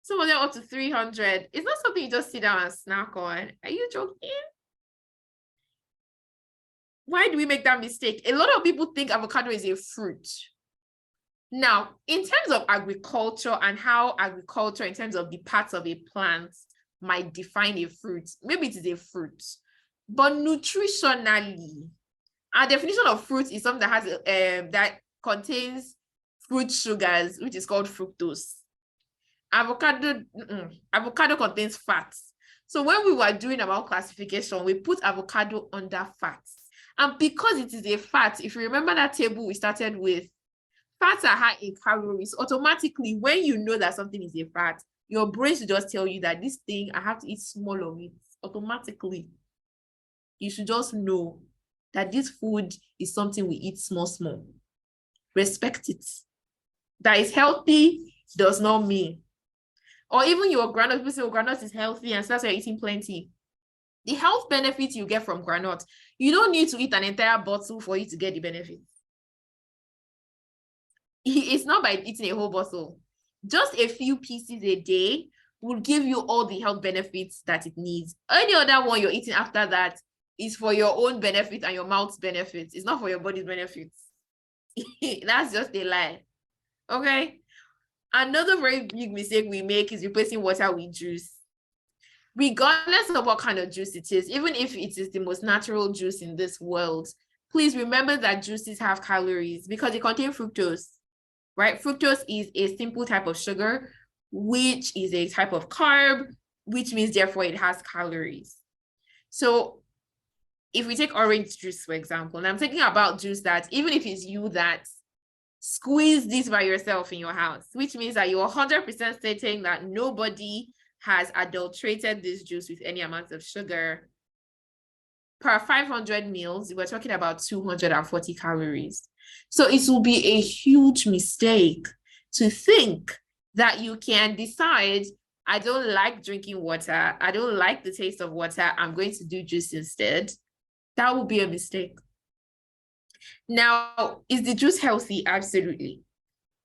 some of them up to 300. It's not something you just sit down and snack on. Are you joking? Why do we make that mistake? A lot of people think avocado is a fruit. Now, in terms of agriculture and how agriculture, in terms of the parts of a plant, might define a fruit, maybe it is a fruit. But nutritionally, our definition of fruit is something that has that contains fruit sugars, which is called fructose. Avocado contains fats. So when we were doing our classification, we put avocado under fats. And because it is a fat, if you remember that table we started with, fats are high in calories. Automatically, when you know that something is a fat, your brain should just tell you that this thing, I have to eat small of it. Automatically, you should just know that this food is something we eat small. Respect it. That is healthy does not mean. Or even your granola, people say, oh, granola is healthy and so that's why you're eating plenty. The health benefits you get from granola, you don't need to eat an entire bottle for you to get the benefits. It's not by eating a whole bottle. Just a few pieces a day will give you all the health benefits that it needs. Any other one you're eating after that is for your own benefit and your mouth's benefits. It's not for your body's benefits. That's just a lie. Okay? Another very big mistake we make is replacing water with juice. Regardless of what kind of juice it is, even if it is the most natural juice in this world, please remember that juices have calories because they contain fructose, right? Fructose is a simple type of sugar, which is a type of carb, which means therefore it has calories. So if we take orange juice, for example, and I'm thinking about juice that even if it's you that squeeze this by yourself in your house, which means that you're 100% certain that nobody has adulterated this juice with any amount of sugar. Per 500 mils, we're talking about 240 calories. So it will be a huge mistake to think that you can decide, I don't like drinking water, I don't like the taste of water, I'm going to do juice instead. That would be a mistake. Now, is the juice healthy? Absolutely.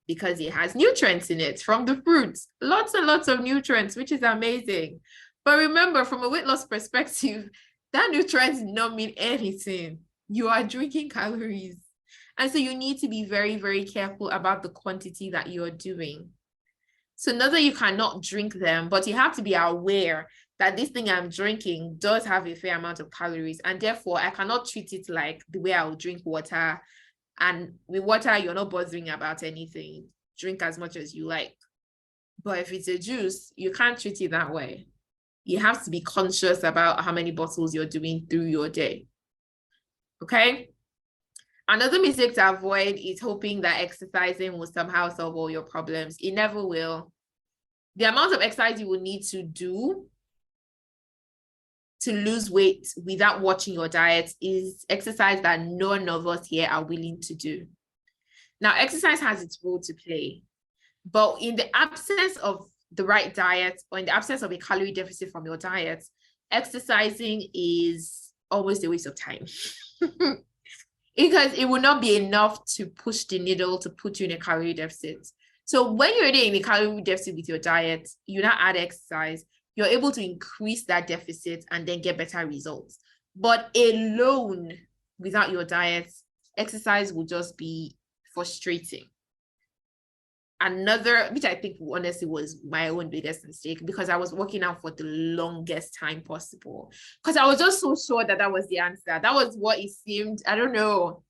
Because it has nutrients in it from the fruits, lots and lots of nutrients, which is amazing. But remember, from a weight loss perspective, that nutrients do not mean anything. You are drinking calories. And so you need to be very, very careful about the quantity that you're doing. So not that you cannot drink them, but you have to be aware that this thing I'm drinking does have a fair amount of calories. And therefore, I cannot treat it like the way I would drink water. And with water, you're not bothering about anything. Drink as much as you like. But if it's a juice, you can't treat it that way. You have to be conscious about how many bottles you're doing through your day. Okay? Another mistake to avoid is hoping that exercising will somehow solve all your problems. It never will. The amount of exercise you will need to do to lose weight without watching your diet is exercise that none of us here are willing to do. Now, exercise has its role to play, but in the absence of the right diet, or in the absence of a calorie deficit from your diet, exercising is almost a waste of time. Because it will not be enough to push the needle to put you in a calorie deficit. So when you're already in a calorie deficit with your diet, you now add exercise, you're able to increase that deficit and then get better results. But alone, without your diet, exercise will just be frustrating. Another, which I think honestly was my own biggest mistake, because I was working out for the longest time possible, because I was just so sure that that was the answer. That was what it seemed. I don't know.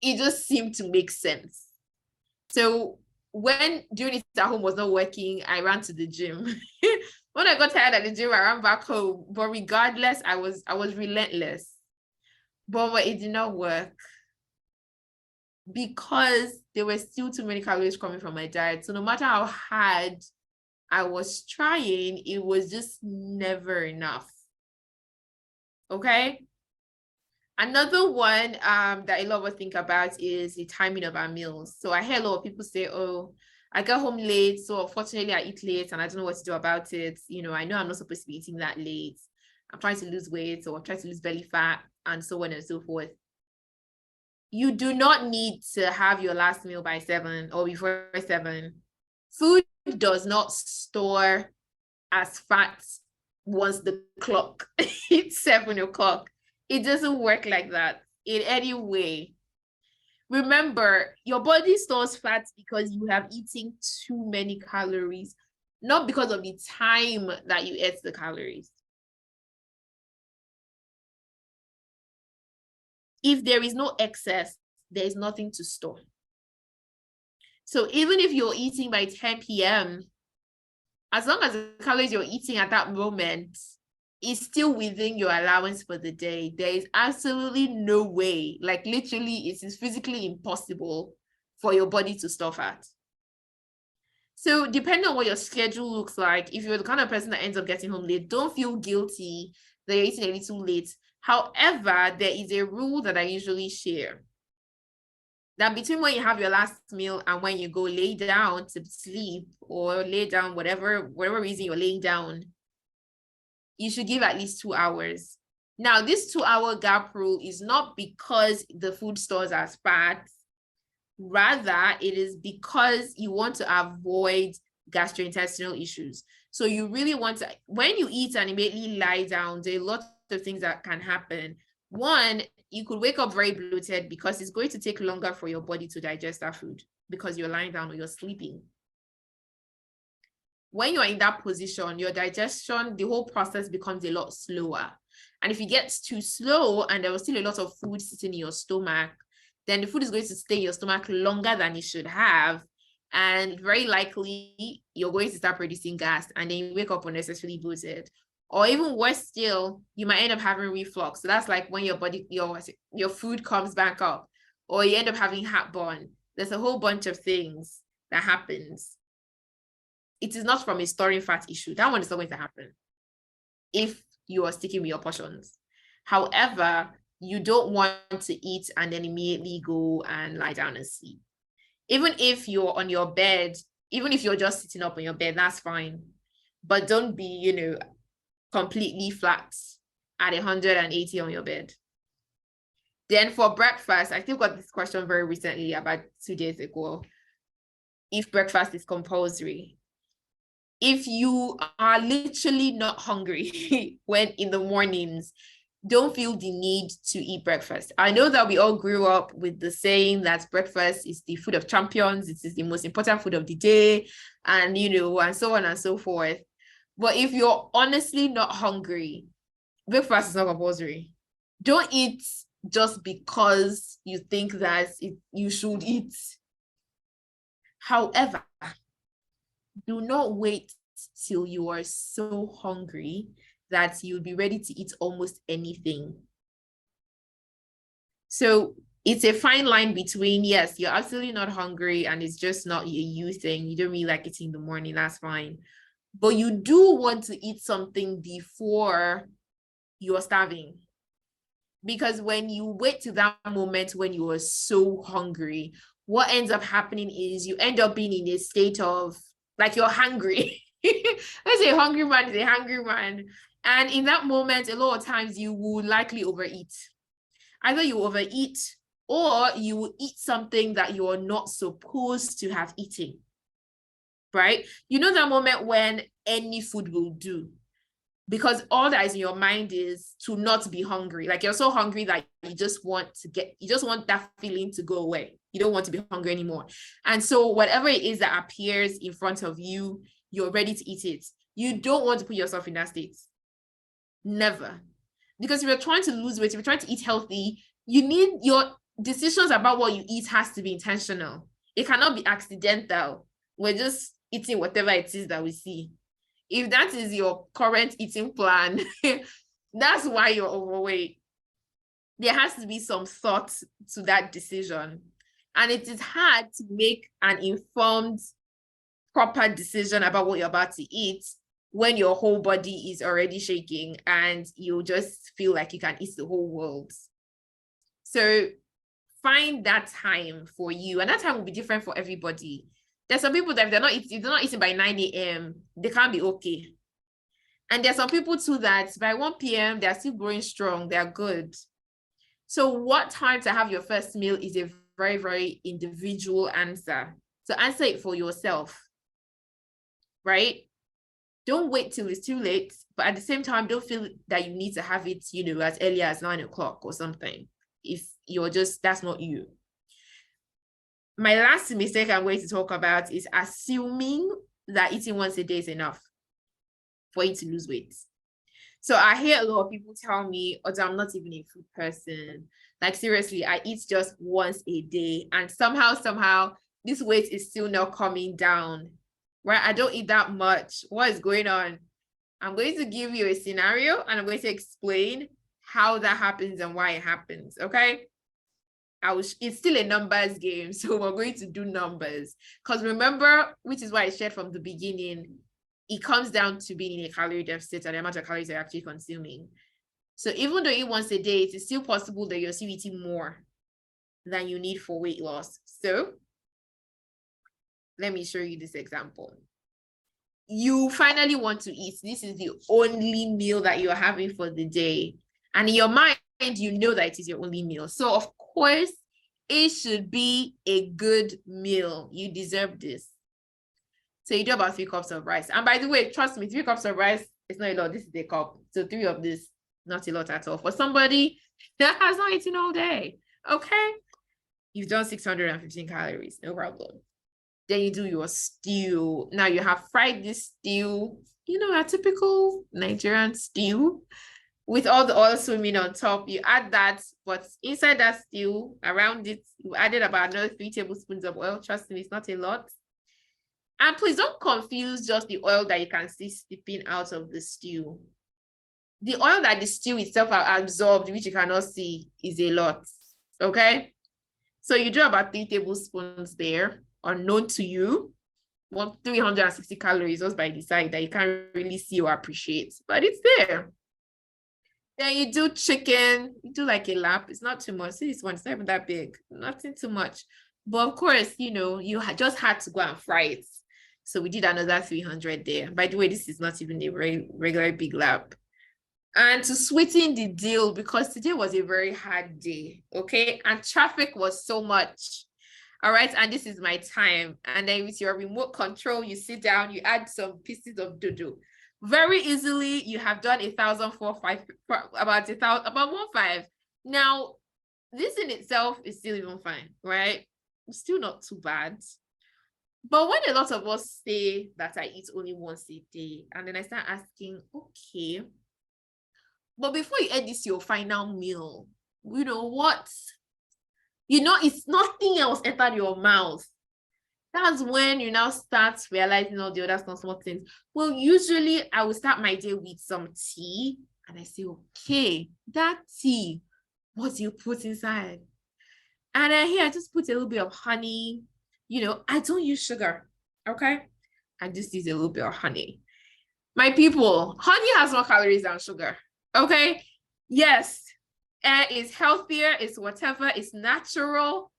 It just seemed to make sense. So when doing it at home was not working, I ran to the gym. When I got tired at the gym, I ran back home. But regardless, I was relentless. But it did not work, because there were still too many calories coming from my diet. So no matter how hard I was trying, it was just never enough. Okay. Another one that a lot of us think about is the timing of our meals. So I hear a lot of people say, oh, I get home late, so unfortunately I eat late and I don't know what to do about it. You know, I know I'm not supposed to be eating that late. I'm trying to lose weight, or I'm trying to lose belly fat, and so on and so forth. You do not need to have your last meal by 7 or before 7. Food does not store as fat once the clock hits 7 o'clock. It doesn't work like that in any way. Remember, your body stores fat because you have eaten too many calories, not because of the time that you ate the calories. If there is no excess, there is nothing to store. So even if you're eating by 10 p.m., as long as the calories you're eating at that moment is still within your allowance for the day, there is absolutely no way, like literally it is physically impossible for your body to store fat. So depending on what your schedule looks like, if you're the kind of person that ends up getting home late, don't feel guilty that you're eating a little late. However, there is a rule that I usually share, that between when you have your last meal and when you go lay down to sleep, or lay down, whatever reason you're laying down, you should give at least 2 hours. Now, this 2-hour gap rule is not because the food stores as fat. Rather, it is because you want to avoid gastrointestinal issues. So you really want to, when you eat and immediately lie down, there are a lot of things that can happen. One, you could wake up very bloated because it's going to take longer for your body to digest that food because you're lying down or you're sleeping. When you're in that position, your digestion, the whole process becomes a lot slower. And if it gets too slow and there was still a lot of food sitting in your stomach, then the food is going to stay in your stomach longer than it should have. And very likely, you're going to start producing gas, and then you wake up unnecessarily bloated. Or even worse still, you might end up having reflux. So that's like when your body, your food comes back up, or you end up having heartburn. There's a whole bunch of things that happens. It is not from a storing fat issue. That one is not going to happen if you are sticking with your portions. However, you don't want to eat and then immediately go and lie down and sleep. Even if you're on your bed, even if you're just sitting up on your bed, that's fine. But don't be, completely flat at 180 on your bed. Then for breakfast, I still got this question very recently, about 2 days ago, if breakfast is compulsory. If you are literally not hungry when in the mornings, don't feel the need to eat breakfast. I know that we all grew up with the saying that breakfast is the food of champions. It is the most important food of the day, and and so on and so forth. But if you're honestly not hungry, breakfast is not compulsory. Don't eat just because you think that you should eat. However, do not wait till you are so hungry that you'll be ready to eat almost anything. So it's a fine line between, yes, you're absolutely not hungry and it's just not a you thing. You don't really like it in the morning, that's fine. But you do want to eat something before you're starving. Because when you wait to that moment when you are so hungry, what ends up happening is you end up being in a state of, like, you're hungry. Let's say a hungry man is a hungry man. And in that moment, a lot of times you will likely overeat. Either you overeat or you will eat something that you are not supposed to have eaten. Right? You know that moment when any food will do. Because all that is in your mind is to not be hungry. Like you're so hungry that you just want that feeling to go away. You don't want to be hungry anymore. And so whatever it is that appears in front of you, you're ready to eat it. You don't want to put yourself in that state. Never. Because if you're trying to lose weight, if you're trying to eat healthy, you need your decisions about what you eat has to be intentional. It cannot be accidental. We're just eating whatever it is that we see. If that is your current eating plan, that's why you're overweight. There has to be some thought to that decision. And it is hard to make an informed, proper decision about what you're about to eat when your whole body is already shaking and you just feel like you can eat the whole world. So find that time for you. And that time will be different for everybody. There's some people that if they're not eating by 9 a.m., they can't be okay. And there's some people too that by 1 p.m., they're still growing strong. They're good. So what time to have your first meal is a very, very individual answer. So answer it for yourself, right? Don't wait till it's too late, but at the same time, don't feel that you need to have it, as early as 9 o'clock or something. If you're that's not you. My last mistake I'm going to talk about is assuming that eating once a day is enough for you to lose weight. So I hear a lot of people tell me, oh, I'm not even a food person. Like seriously, I eat just once a day and somehow this weight is still not coming down, right? I don't eat that much. What is going on? I'm going to give you a scenario and I'm going to explain how that happens and why it happens, okay? It's still a numbers game, so we're going to do numbers. Because remember, which is why I shared from the beginning, it comes down to being in a calorie deficit and the amount of calories you're actually consuming. So even though you eat once a day, it is still possible that you're still eating more than you need for weight loss. So let me show you this example. You finally want to eat. This is the only meal that you're having for the day. And in your mind, you know that it is your only meal. So of course, it should be a good meal. You deserve this. So you do about 3 cups of rice. And by the way, trust me, 3 cups of rice, it's not a lot. This is a cup. So 3 of this, not a lot at all. For somebody that has not eaten all day, okay? You've done 615 calories, no problem. Then you do your stew. Now you have fried this stew, a typical Nigerian stew with all the oil swimming on top. You add that, but inside that stew, around it, you added about another 3 tablespoons of oil. Trust me, it's not a lot. And please don't confuse just the oil that you can see seeping out of the stew. The oil that the stew itself absorbed, which you cannot see, is a lot, okay? So you do about 3 tablespoons there, unknown to you. 360 calories just by the side that you can't really see or appreciate, but it's there. Then you do chicken, you do like a lap. It's not too much. See, this one, it's not even that big, nothing too much. But of course, you just had to go and fry it. So we did another 300 there. By the way, this is not even a regular big lap. And to sweeten the deal, because today was a very hard day, okay? And traffic was so much. All right, and this is my time. And then with your remote control, you sit down, you add some pieces of dodo. Very easily, you have done 1,045, about 1,500. Now, this in itself is still even fine, right? It's still not too bad. But when a lot of us say that I eat only once a day, and then I start asking, okay, but before you eat this your final meal, what? It's nothing else entered your mouth. That's when you now start realizing all the other small things. Well, usually I will start my day with some tea, and I say, okay, that tea, what do you put inside? And I just put a little bit of honey. I don't use sugar, okay? I just use a little bit of honey. My people, honey has more calories than sugar, okay? Yes, it's healthier, it's whatever, it's natural.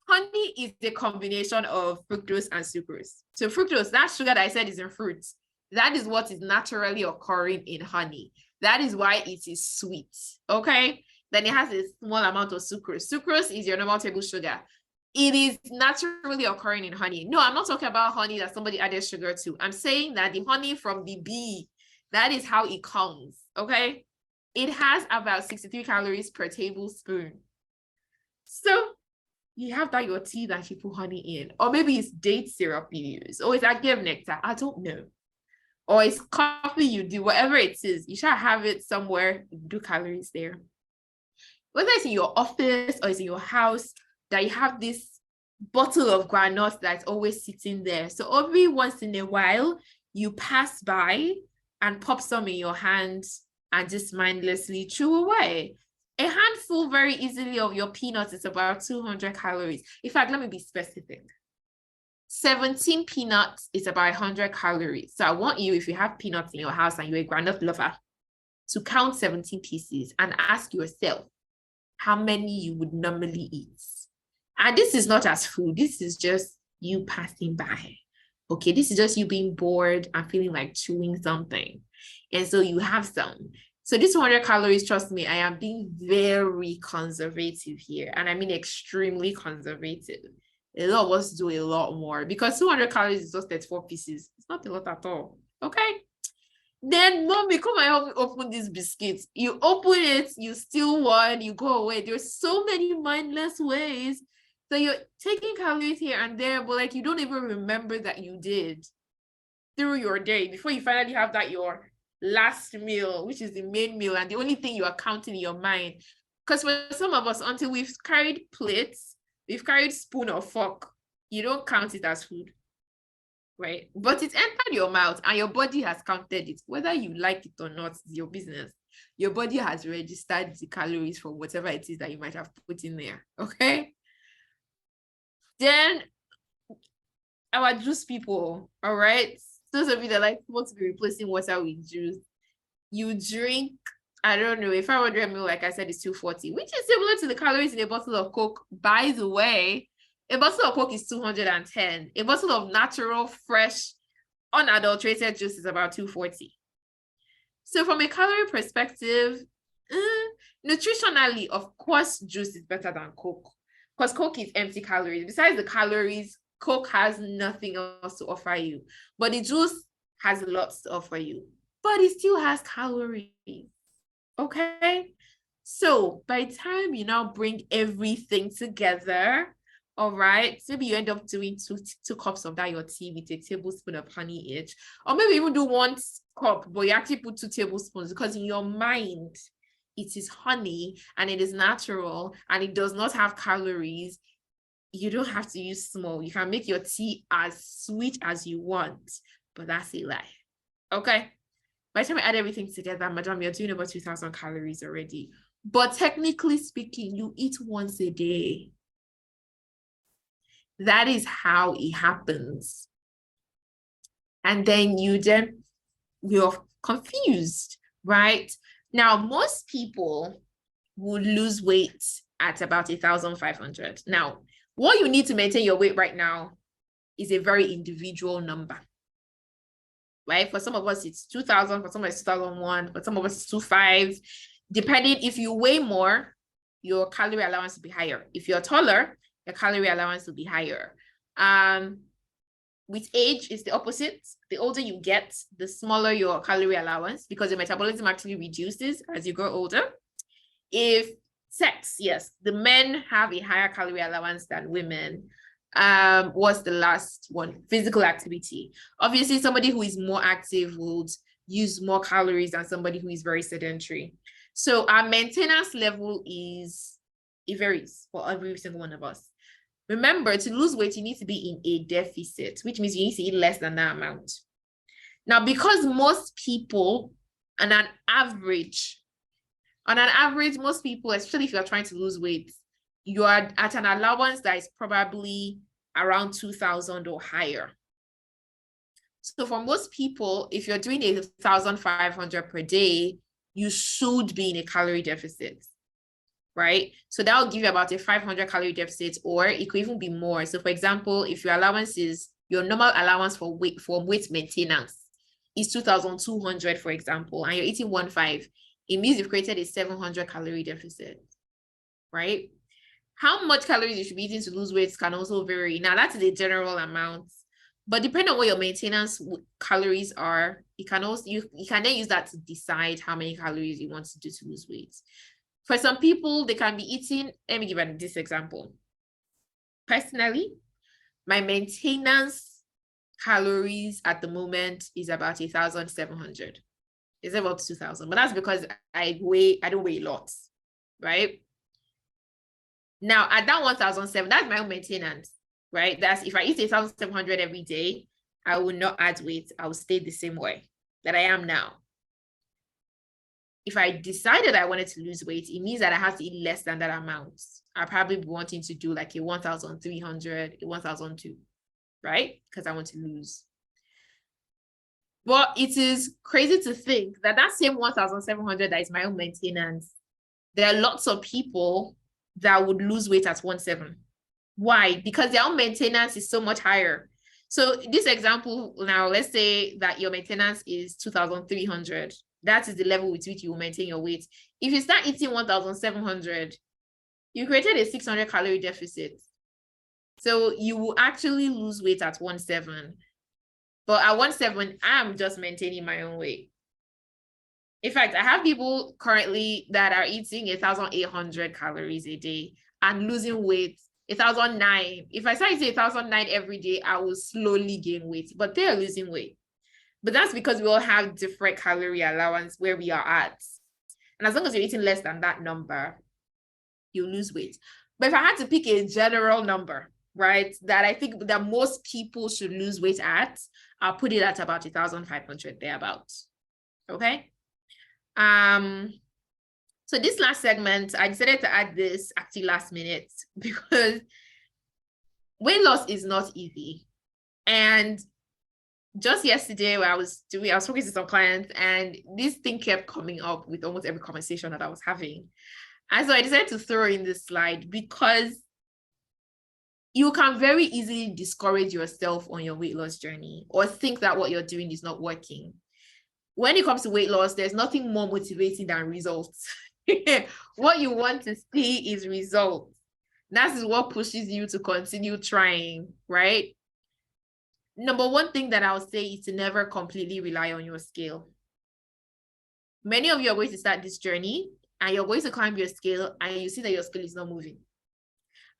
Honey is a combination of fructose and sucrose. So fructose, that sugar that I said is in fruits, that is what is naturally occurring in honey. That is why it is sweet, okay? Then it has a small amount of sucrose. Sucrose is your normal table sugar. It is naturally occurring in honey. No, I'm not talking about honey that somebody added sugar to. I'm saying that the honey from the bee, that is how it comes, okay? It has about 63 calories per tablespoon. So you have that your tea that you put honey in, or maybe it's date syrup you use, or it's agave nectar, I don't know. Or it's coffee you do, whatever it is, you should have it somewhere, do calories there. Whether it's in your office or it's in your house, that you have this bottle of granules that's always sitting there. So every once in a while, you pass by and pop some in your hand and just mindlessly chew away. A handful very easily of your peanuts is about 200 calories. In fact, let me be specific. 17 peanuts is about 100 calories. So I want you, if you have peanuts in your house and you're a granite lover, to count 17 pieces and ask yourself how many you would normally eat. And this is not as food. This is just you passing by. Okay, this is just you being bored and feeling like chewing something. And so you have some. So this 100 calories, trust me, I am being very conservative here. And I mean extremely conservative. A lot of us do a lot more because 200 calories is just 34 pieces. It's not a lot at all. Okay. Then mommy, come and help me open this biscuit. You open it, you steal one, you go away. There's so many mindless ways. So you're taking calories here and there, but like you don't even remember that you did through your day before you finally have that your last meal, which is the main meal, and the only thing you are counting in your mind. Because for some of us, until we've carried plates, we've carried spoon or fork, you don't count it as food, right? But it's entered your mouth and your body has counted it. Whether you like it or not, it's your business. Your body has registered the calories for whatever it is that you might have put in there, okay? Then our juice people, all right? Those of you that like want to be replacing water with juice, you drink, I don't know, if 500 ml, like I said, is 240, which is similar to the calories in a bottle of Coke. By the way, a bottle of Coke is 210. A bottle of natural, fresh, unadulterated juice is about 240. So from a calorie perspective, nutritionally, of course, juice is better than Coke. Because Coke is empty calories. Besides the calories, Coke has nothing else to offer you. But the juice has lots to offer you. But it still has calories. Okay? So by the time you now bring everything together, all right, maybe you end up doing two cups of that your tea with a tablespoon of honey each. Or maybe even do 1 cup, but you actually put 2 tablespoons because in your mind, it is honey and it is natural and it does not have calories. You don't have to use small. You can make your tea as sweet as you want, but that's a lie. Okay? By the time I add everything together, madam, you're doing over 2,000 calories already. But technically speaking, you eat once a day. That is how it happens. And then you're confused, right? Now, most people would lose weight at about 1,500. Now, what you need to maintain your weight right now is a very individual number, right? For some of us, it's 2,000. For some of us, it's 2,001. For some of us, it's 2,500. Depending, if you weigh more, your calorie allowance will be higher. If you're taller, your calorie allowance will be higher. With age, it's the opposite. The older you get, the smaller your calorie allowance because your metabolism actually reduces as you grow older. If sex, yes, the men have a higher calorie allowance than women. What's the last one? Physical activity. Obviously, somebody who is more active would use more calories than somebody who is very sedentary. So our maintenance level it varies for every single one of us. Remember, to lose weight, you need to be in a deficit, which means you need to eat less than that amount. Now, because most people, on an average, most people, especially if you're trying to lose weight, you are at an allowance that is probably around 2,000 or higher. So for most people, if you're doing 1,500 per day, you should be in a calorie deficit, right? So that will give you about a 500 calorie deficit, or it could even be more. So for example, if your allowance is, your normal allowance for weight maintenance is 2,200, for example, and you're eating 1.5, it means you've created a 700 calorie deficit, right? How much calories you should be eating to lose weight can also vary. Now, that's the general amount, but depending on what your maintenance calories are, you can then use that to decide how many calories you want to do to lose weight. For some people, they can be eating, let me give you this example. Personally, my maintenance calories at the moment is about 1,700. It's about 2,000, but that's because I don't weigh lots, right? Now, at that 1,007, that's my own maintenance, right? That's if I eat 1,700 every day, I will not add weight. I will stay the same way that I am now. If I decided I wanted to lose weight, it means that I have to eat less than that amount. I'll probably be wanting to do like a 1,300, a 1,002, right? Because I want to lose. But it is crazy to think that that same 1,700 that is my own maintenance, there are lots of people that would lose weight at 1.7. Why? Because their own maintenance is so much higher. So this example now, let's say that your maintenance is 2,300. That is the level with which you will maintain your weight. If you start eating 1,700, you created a 600 calorie deficit. So you will actually lose weight at 1.7. But at 1.7, I'm just maintaining my own weight. In fact, I have people currently that are eating 1,800 calories a day and losing weight 1,009. If I start eating 1,009 every day, I will slowly gain weight, but they are losing weight. But that's because we all have different calorie allowance where we are at. And as long as you're eating less than that number, you lose weight. But if I had to pick a general number, right, that I think that most people should lose weight at, I'll put it at about 1,500 thereabouts. Okay. So this last segment, I decided to add this actually last minute because weight loss is not easy. And just yesterday when I was talking to some clients, and this thing kept coming up with almost every conversation that I was having. And so I decided to throw in this slide because you can very easily discourage yourself on your weight loss journey or think that what you're doing is not working. When it comes to weight loss, there's nothing more motivating than results. What you want to see is results. That is what pushes you to continue trying, right? Number one thing that I'll say is to never completely rely on your scale. Many of you are going to start this journey and you're going to climb your scale and you see that your scale is not moving.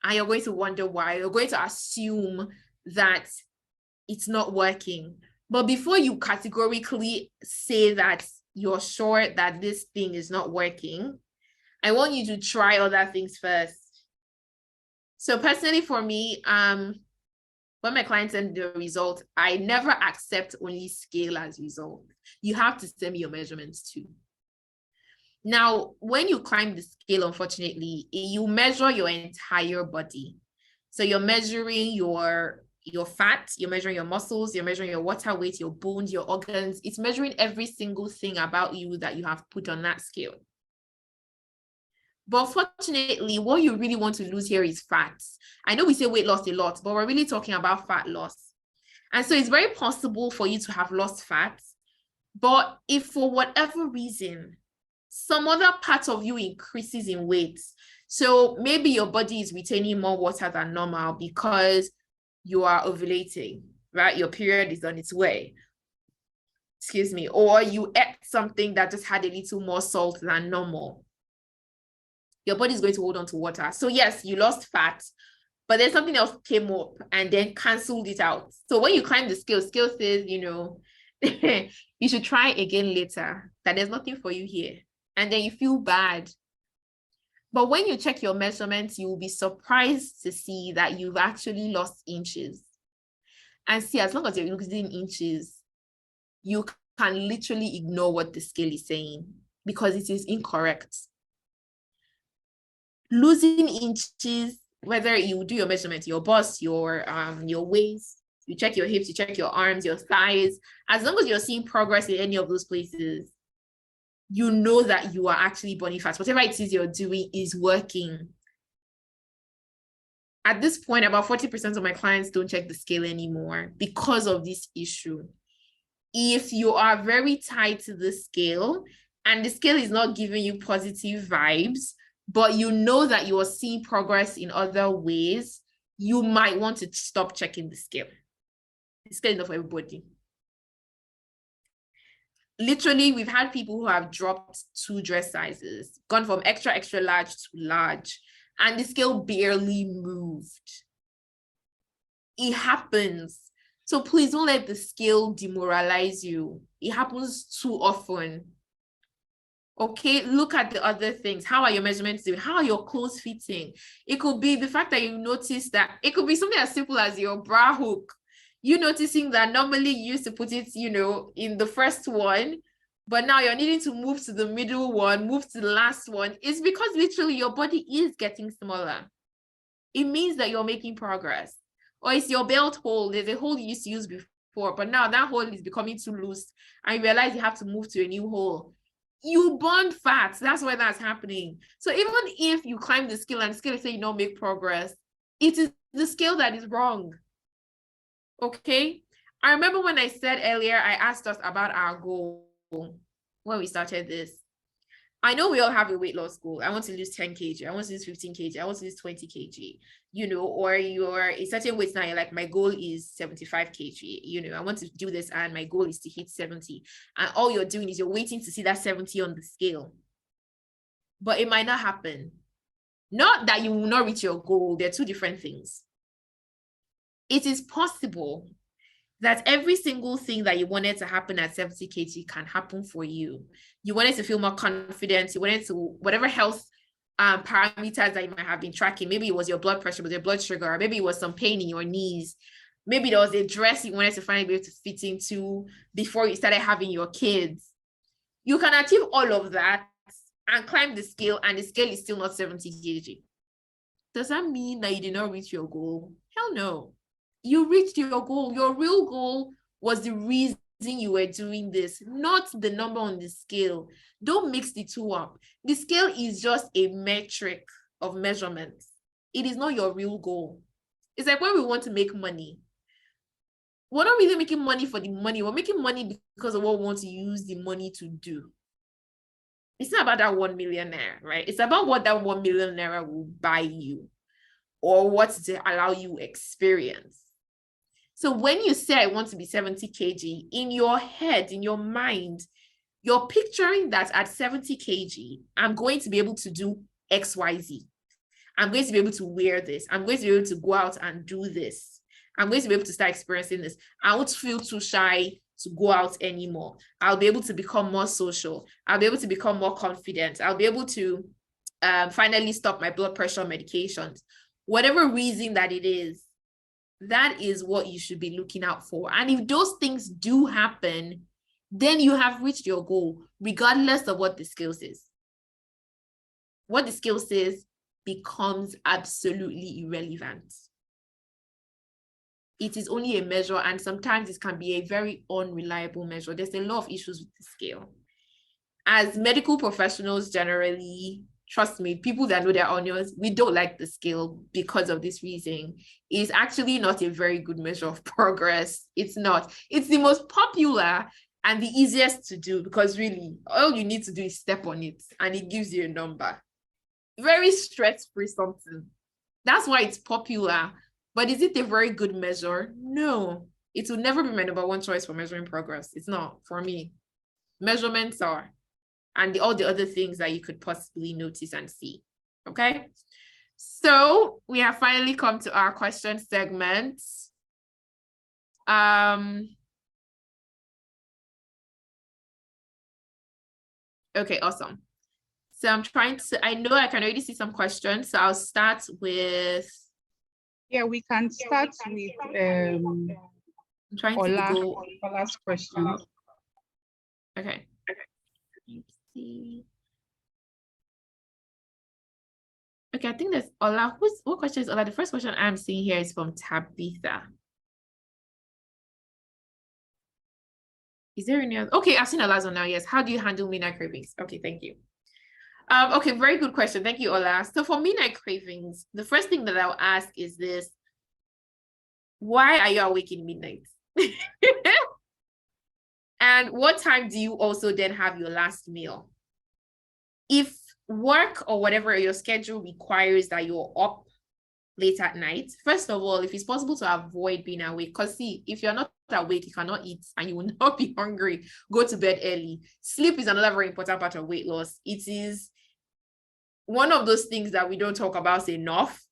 And you're going to wonder why. You're going to assume that it's not working. But before you categorically say that you're sure that this thing is not working, I want you to try other things first. So personally for me, when my clients send the result, I never accept only scale as result. You have to send me your measurements too. Now, when you climb the scale, unfortunately, you measure your entire body. So you're measuring your fat, you're measuring your muscles, you're measuring your water weight, your bones, your organs. It's measuring every single thing about you that you have put on that scale. But fortunately, what you really want to lose here is fat. I know we say weight loss a lot, but we're really talking about fat loss. And so it's very possible for you to have lost fat. But if for whatever reason, some other part of you increases in weight, so maybe your body is retaining more water than normal because you are ovulating, right? Your period is on its way. Excuse me. Or you ate something that just had a little more salt than normal. Your body is going to hold on to water. So yes, you lost fat, but then something else came up and then canceled it out. So when you climb the scale says, you should try again later, that there's nothing for you here. And then you feel bad. But when you check your measurements, you will be surprised to see that you've actually lost inches. And see, as long as you're losing inches, you can literally ignore what the scale is saying because it is incorrect. Losing inches, whether you do your measurement, your bust, your waist, you check your hips, you check your arms, your thighs, as long as you're seeing progress in any of those places, you know that you are actually burning fat. Whatever it is you're doing is working. At this point, about 40% of my clients don't check the scale anymore because of this issue. If you are very tied to the scale and the scale is not giving you positive vibes, but you know that you are seeing progress in other ways, you might want to stop checking the scale. The scale is not for everybody. Literally, we've had people who have dropped 2 dress sizes, gone from extra, extra large to large, and the scale barely moved. It happens. So please don't let the scale demoralize you. It happens too often. Okay, look at the other things. How are your measurements doing? How are your clothes fitting? It could be the fact that you notice that it could be something as simple as your bra hook. You noticing that normally you used to put it, in the first one, but now you're needing to move to the middle one, move to the last one. It's because literally your body is getting smaller. It means that you're making progress. Or it's your belt hole. There's a hole you used to use before, but now that hole is becoming too loose and you realize you have to move to a new hole. You burn fat. That's why that's happening. So even if you climb the scale and the scale say you don't make progress, it is the scale that is wrong. Okay? I remember when I said earlier, I asked us about our goal when we started this. I know we all have a weight loss goal. I want to lose 10 kg. I want to lose 15 kg. I want to lose 20 kg, or you're a certain weight now. You're like, my goal is 75 kg. I want to do this and my goal is to hit 70. And all you're doing is you're waiting to see that 70 on the scale. But it might not happen. Not that you will not reach your goal. They're 2 different things. It is possible that every single thing that you wanted to happen at 70 kg can happen for you. You wanted to feel more confident. You wanted to, whatever health parameters that you might have been tracking. Maybe it was your blood pressure, was your blood sugar, or maybe it was some pain in your knees. Maybe there was a dress you wanted to finally be able to fit into before you started having your kids. You can achieve all of that and climb the scale, and the scale is still not 70 kg. Does that mean that you did not reach your goal? Hell no. You reached your goal. Your real goal was the reason you were doing this, not the number on the scale. Don't mix the 2 up. The scale is just a metric of measurement. It is not your real goal. It's like when we want to make money. We're not really making money for the money. We're making money because of what we want to use the money to do. It's not about that 1 million naira, right? It's about what that 1 million naira will buy you or what to allow you experience. So when you say I want to be 70 kg, in your head, in your mind, you're picturing that at 70 kg, I'm going to be able to do XYZ. I'm going to be able to wear this. I'm going to be able to go out and do this. I'm going to be able to start experiencing this. I won't feel too shy to go out anymore. I'll be able to become more social. I'll be able to become more confident. I'll be able to finally stop my blood pressure medications. Whatever reason that it is, that is what you should be looking out for. And if those things do happen, then you have reached your goal, regardless of what the scale says. What the scale says becomes absolutely irrelevant. It is only a measure, and sometimes it can be a very unreliable measure. There's a lot of issues with the scale. As medical professionals generally, trust me, people that know their onions, we don't like the scale because of this reason. It's actually not a very good measure of progress. It's not. It's the most popular and the easiest to do because really, all you need to do is step on it and it gives you a number. Very stress-free something. That's why it's popular. But is it a very good measure? No. It will never be my number 1 choice for measuring progress. It's not for me. Measurements are. And all the other things that you could possibly notice and see. Okay? So we have finally come to our question segment. Okay, awesome. So I'm trying to, I know I can already see some questions. So I'll start with. Yeah, we can start with I'm trying to go. Ola's question. Okay. Let's see. Okay, I think that's Ola. What question is Ola? The first question I'm seeing here is from Tabitha. Is there any other? Okay, I've seen the last one now. Yes. How do you handle midnight cravings? Okay, thank you. Okay, very good question. Thank you, Ola. So for midnight cravings, the first thing that I'll ask is this: why are you awake in midnight? And what time do you also then have your last meal? If work or whatever your schedule requires that you're up late at night, first of all, if it's possible to avoid being awake, because see, if you're not awake, you cannot eat and you will not be hungry, go to bed early. Sleep is another very important part of weight loss. It is one of those things that we don't talk about enough,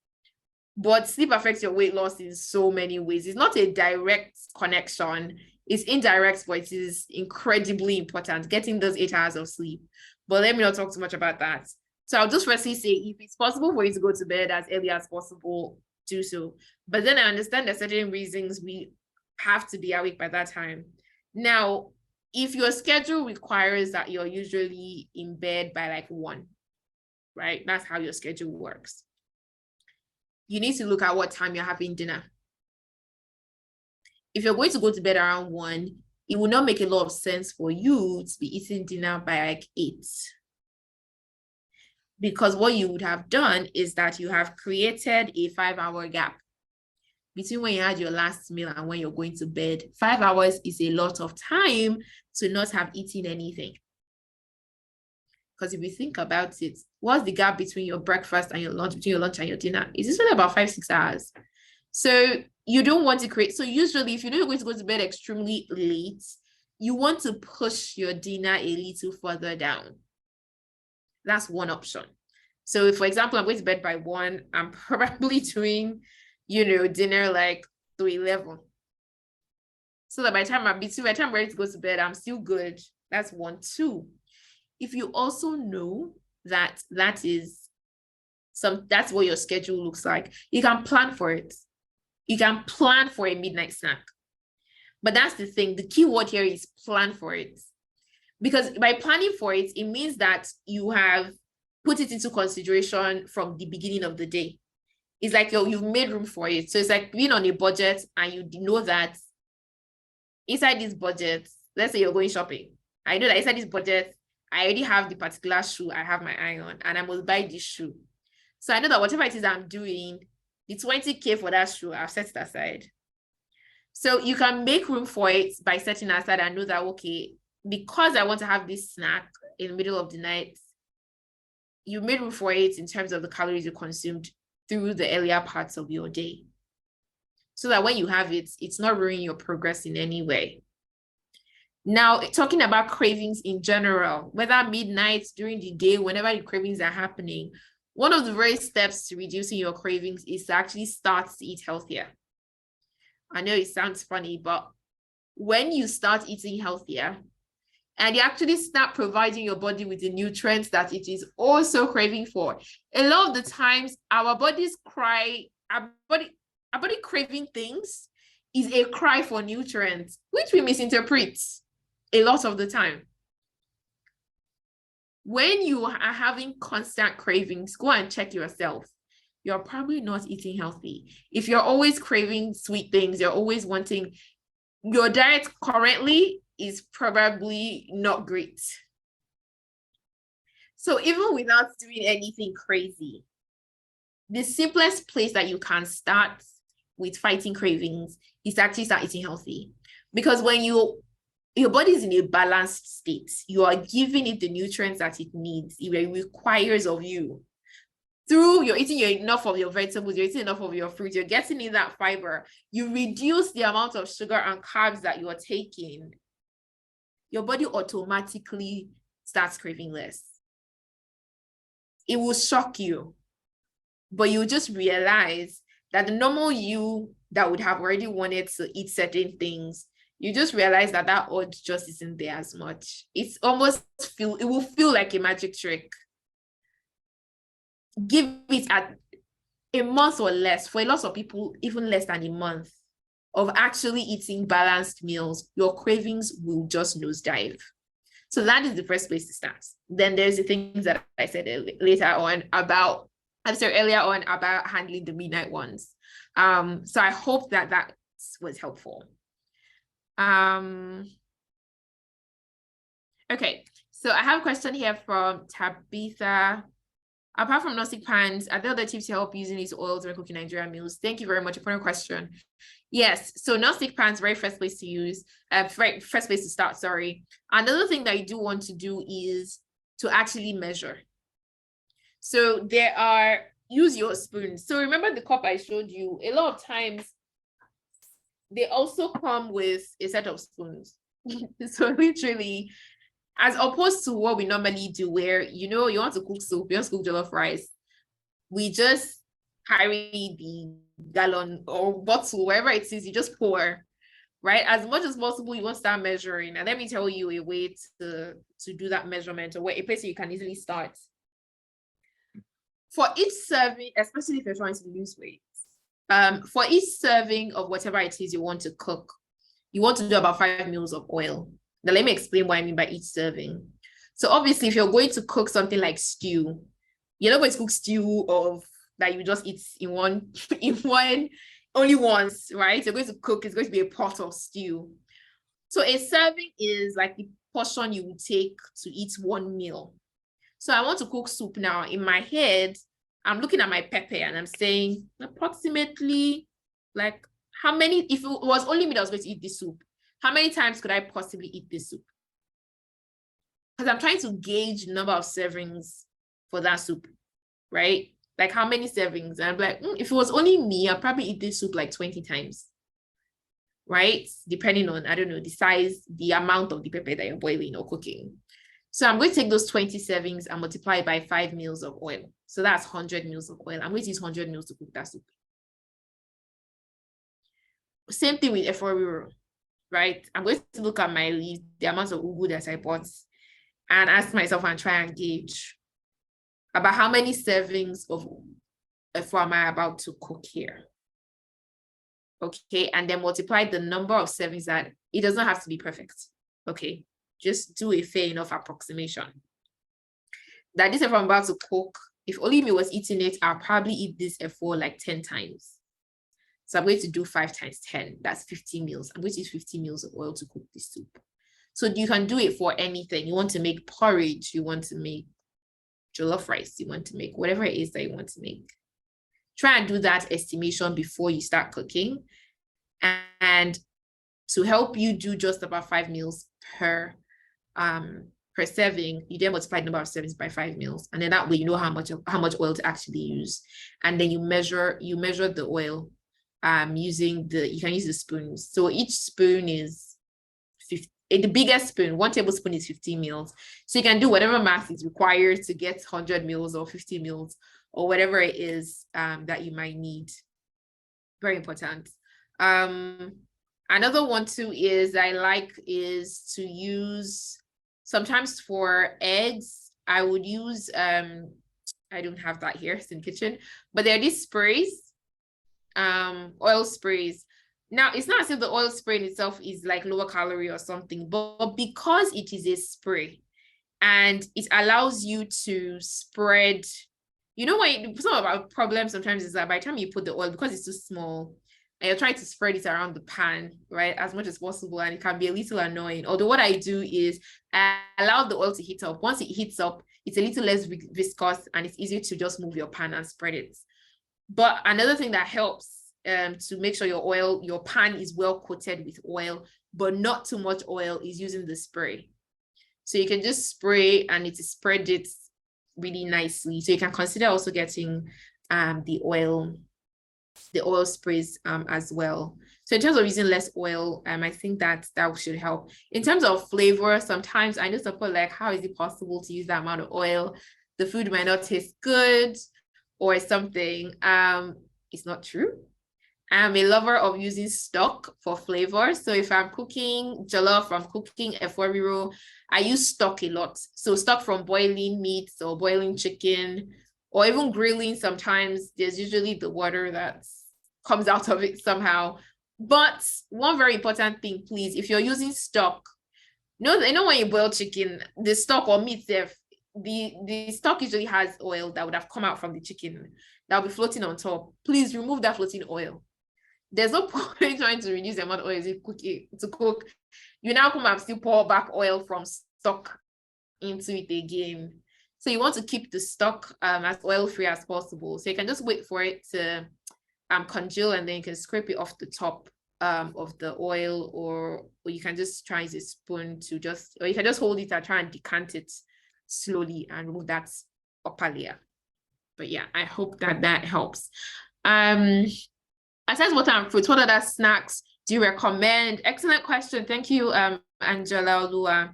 but sleep affects your weight loss in so many ways. It's not a direct connection. It's indirect, but it is incredibly important, getting those 8 hours of sleep. But let me not talk too much about that. So I'll just firstly say, if it's possible for you to go to bed as early as possible, do so. But then I understand that certain reasons we have to be awake by that time. Now, if your schedule requires that you're usually in bed by like 1, right? That's how your schedule works. You need to look at what time you're having dinner. If you're going to go to bed around 1, it will not make a lot of sense for you to be eating dinner by like 8. Because what you would have done is that you have created a 5-hour gap between when you had your last meal and when you're going to bed. 5 hours is a lot of time to not have eaten anything. Because if you think about it, what's the gap between your breakfast and your lunch, between your lunch and your dinner? It's usually about 5-6 hours. So you don't want to create. So usually if you know you're going to go to bed extremely late, you want to push your dinner a little further down. That's one option. So if, for example, I'm going to bed by 1, I'm probably doing, dinner like to 11. So that by the time I'm ready to go to bed, I'm still good. That's 1. 2. If you also know that that's what your schedule looks like, you can plan for it. You can plan for a midnight snack. But that's the thing. The key word here is plan for it. Because by planning for it, it means that you have put it into consideration from the beginning of the day. It's like you've made room for it. So it's like being on a budget and you know that inside this budget, let's say you're going shopping. I know that inside this budget, I already have the particular shoe I have my eye on and I must buy this shoe. So I know that whatever it is I'm doing, the 20K for that shoe, I've set it aside. So you can make room for it by setting aside and know that, okay, because I want to have this snack in the middle of the night, you made room for it in terms of the calories you consumed through the earlier parts of your day. So that when you have it, it's not ruining your progress in any way. Now, talking about cravings in general, whether midnight, during the day, whenever the cravings are happening, one of the very steps to reducing your cravings is to actually start to eat healthier. I know it sounds funny, but when you start eating healthier and you actually start providing your body with the nutrients that it is also craving for, a lot of the times our bodies our body craving things is a cry for nutrients, which we misinterpret a lot of the time. When you are having constant cravings, go and check yourself. You're probably not eating healthy. If you're always craving sweet things, you're always wanting, your diet currently is probably not great. So even without doing anything crazy, the simplest place that you can start with fighting cravings is to actually start eating healthy. Because when your body is in a balanced state, you are giving it the nutrients that it needs, it requires of you. Through you're eating enough of your vegetables, you're eating enough of your fruit, you're getting in that fiber, you reduce the amount of sugar and carbs that you're taking, your body automatically starts craving less. It will shock you, but you just realize that the normal you that would have already wanted to eat certain things, you just realize that urge just isn't there as much. It will feel like a magic trick. Give it at a month or less. For a lot of people, even less than a month of actually eating balanced meals, your cravings will just nosedive. So that is the first place to start. Then there's the things that I said earlier on about handling the midnight ones. So I hope that was helpful. Okay, so I have a question here from Tabitha. Apart from non-stick pans, are there other tips to help using these oils when cooking Nigerian meals? Thank you very much for your question. Yes, so non-stick pans, very first place to use, first place to start, sorry. Another thing that you do want to do is to actually measure. So use your spoon. So remember the cup I showed you, a lot of times they also come with a set of spoons. So literally, as opposed to what we normally do, where you want to cook soup, you want to cook jollof rice, we just carry the gallon or bottle, wherever it is, you just pour, right? As much as possible, you want to start measuring. And let me tell you a way to do that measurement, or a place where you can easily start. For each serving, especially if you're trying to lose weight, for each serving of whatever it is you want to cook, you want to do about 5 mils of oil. Now, let me explain what I mean by each serving. So obviously, if you're going to cook something like stew, you're not going to cook stew of that you just eat in one only once, right? You're going to cook, it's going to be a pot of stew. So a serving is like the portion you would take to eat 1 meal. So I want to cook soup now. In my head, I'm looking at my pepper and I'm saying approximately like how many, if it was only me that was going to eat this soup, how many times could I possibly eat this soup? Because I'm trying to gauge the number of servings for that soup, right? Like how many servings? And I'm like, if it was only me, I'd probably eat this soup like 20 times, right? Depending on, I don't know, the size, the amount of the pepper that you're boiling or cooking. So I'm going to take those 20 servings and multiply it by 5 mils of oil. So that's 100 mils of oil. I'm going to use 100 mils to cook that soup. Same thing with efforiro, right? I'm going to look at my leaf, the amount of ugu that I bought, and ask myself and try and gauge about how many servings of efo am I about to cook here. Okay, and then multiply the number of servings. That it doesn't have to be perfect. Okay, just do a fair enough approximation. That this efo I'm about to cook, if only me was eating it, I'll probably eat this efo like 10 times. So I'm going to do 5 times 10. That's 50 mils. I'm going to use 50 mils of oil to cook this soup. So you can do it for anything. You want to make porridge, you want to make jollof rice, you want to make whatever it is that you want to make. Try and do that estimation before you start cooking. And to help you do just about 5 mils per serving, you then multiply the number of servings by 5 mils. And then that way you know how much oil to actually use. And then you measure the oil using you can use the spoons. So each spoon is 50. The biggest spoon, 1 tablespoon is 15 mils. So you can do whatever math is required to get 100 mils or 50 mils or whatever it is that you might need. Very important. Another one too is to use, sometimes for eggs, I would use, I don't have that here, it's in the kitchen, but there are these sprays, oil sprays. Now, it's not as if the oil spray in itself is like lower calorie or something, but because it is a spray and it allows you to spread, some of our problems sometimes is that by the time you put the oil, because it's too small, and you're trying to spread it around the pan, right, as much as possible, and it can be a little annoying. Although what I do is I allow the oil to heat up. Once it heats up, it's a little less viscous and it's easier to just move your pan and spread it. But another thing that helps to make sure your pan is well coated with oil, but not too much oil, is using the spray. So you can just spray and it spread it really nicely. So you can consider also getting the oil sprays as well. So in terms of using less oil, I think that should help. In terms of flavor, sometimes I know some people like, how is it possible to use that amount of oil? The food might not taste good or something. It's not true. I'm a lover of using stock for flavor. So if I'm cooking jollof, I'm cooking efforiro, I use stock a lot. So stock from boiling meat or boiling chicken, or even grilling. Sometimes there's usually the water that comes out of it somehow. But one very important thing, please, if you're using stock, when you boil chicken, the stock or meat, the stock usually has oil that would have come out from the chicken that will be floating on top. Please remove that floating oil. There's no point trying to reduce the amount of oil to cook. You now come and still pour back oil from stock into it again. So you want to keep the stock as oil-free as possible. So you can just wait for it to congeal, and then you can scrape it off the top of the oil, or you can just try a spoon to just, or you can just hold it and try and decant it slowly and remove that upper layer. But yeah, I hope that helps. Aside water and fruits, what other snacks do you recommend? Excellent question. Thank you, Angela Olua.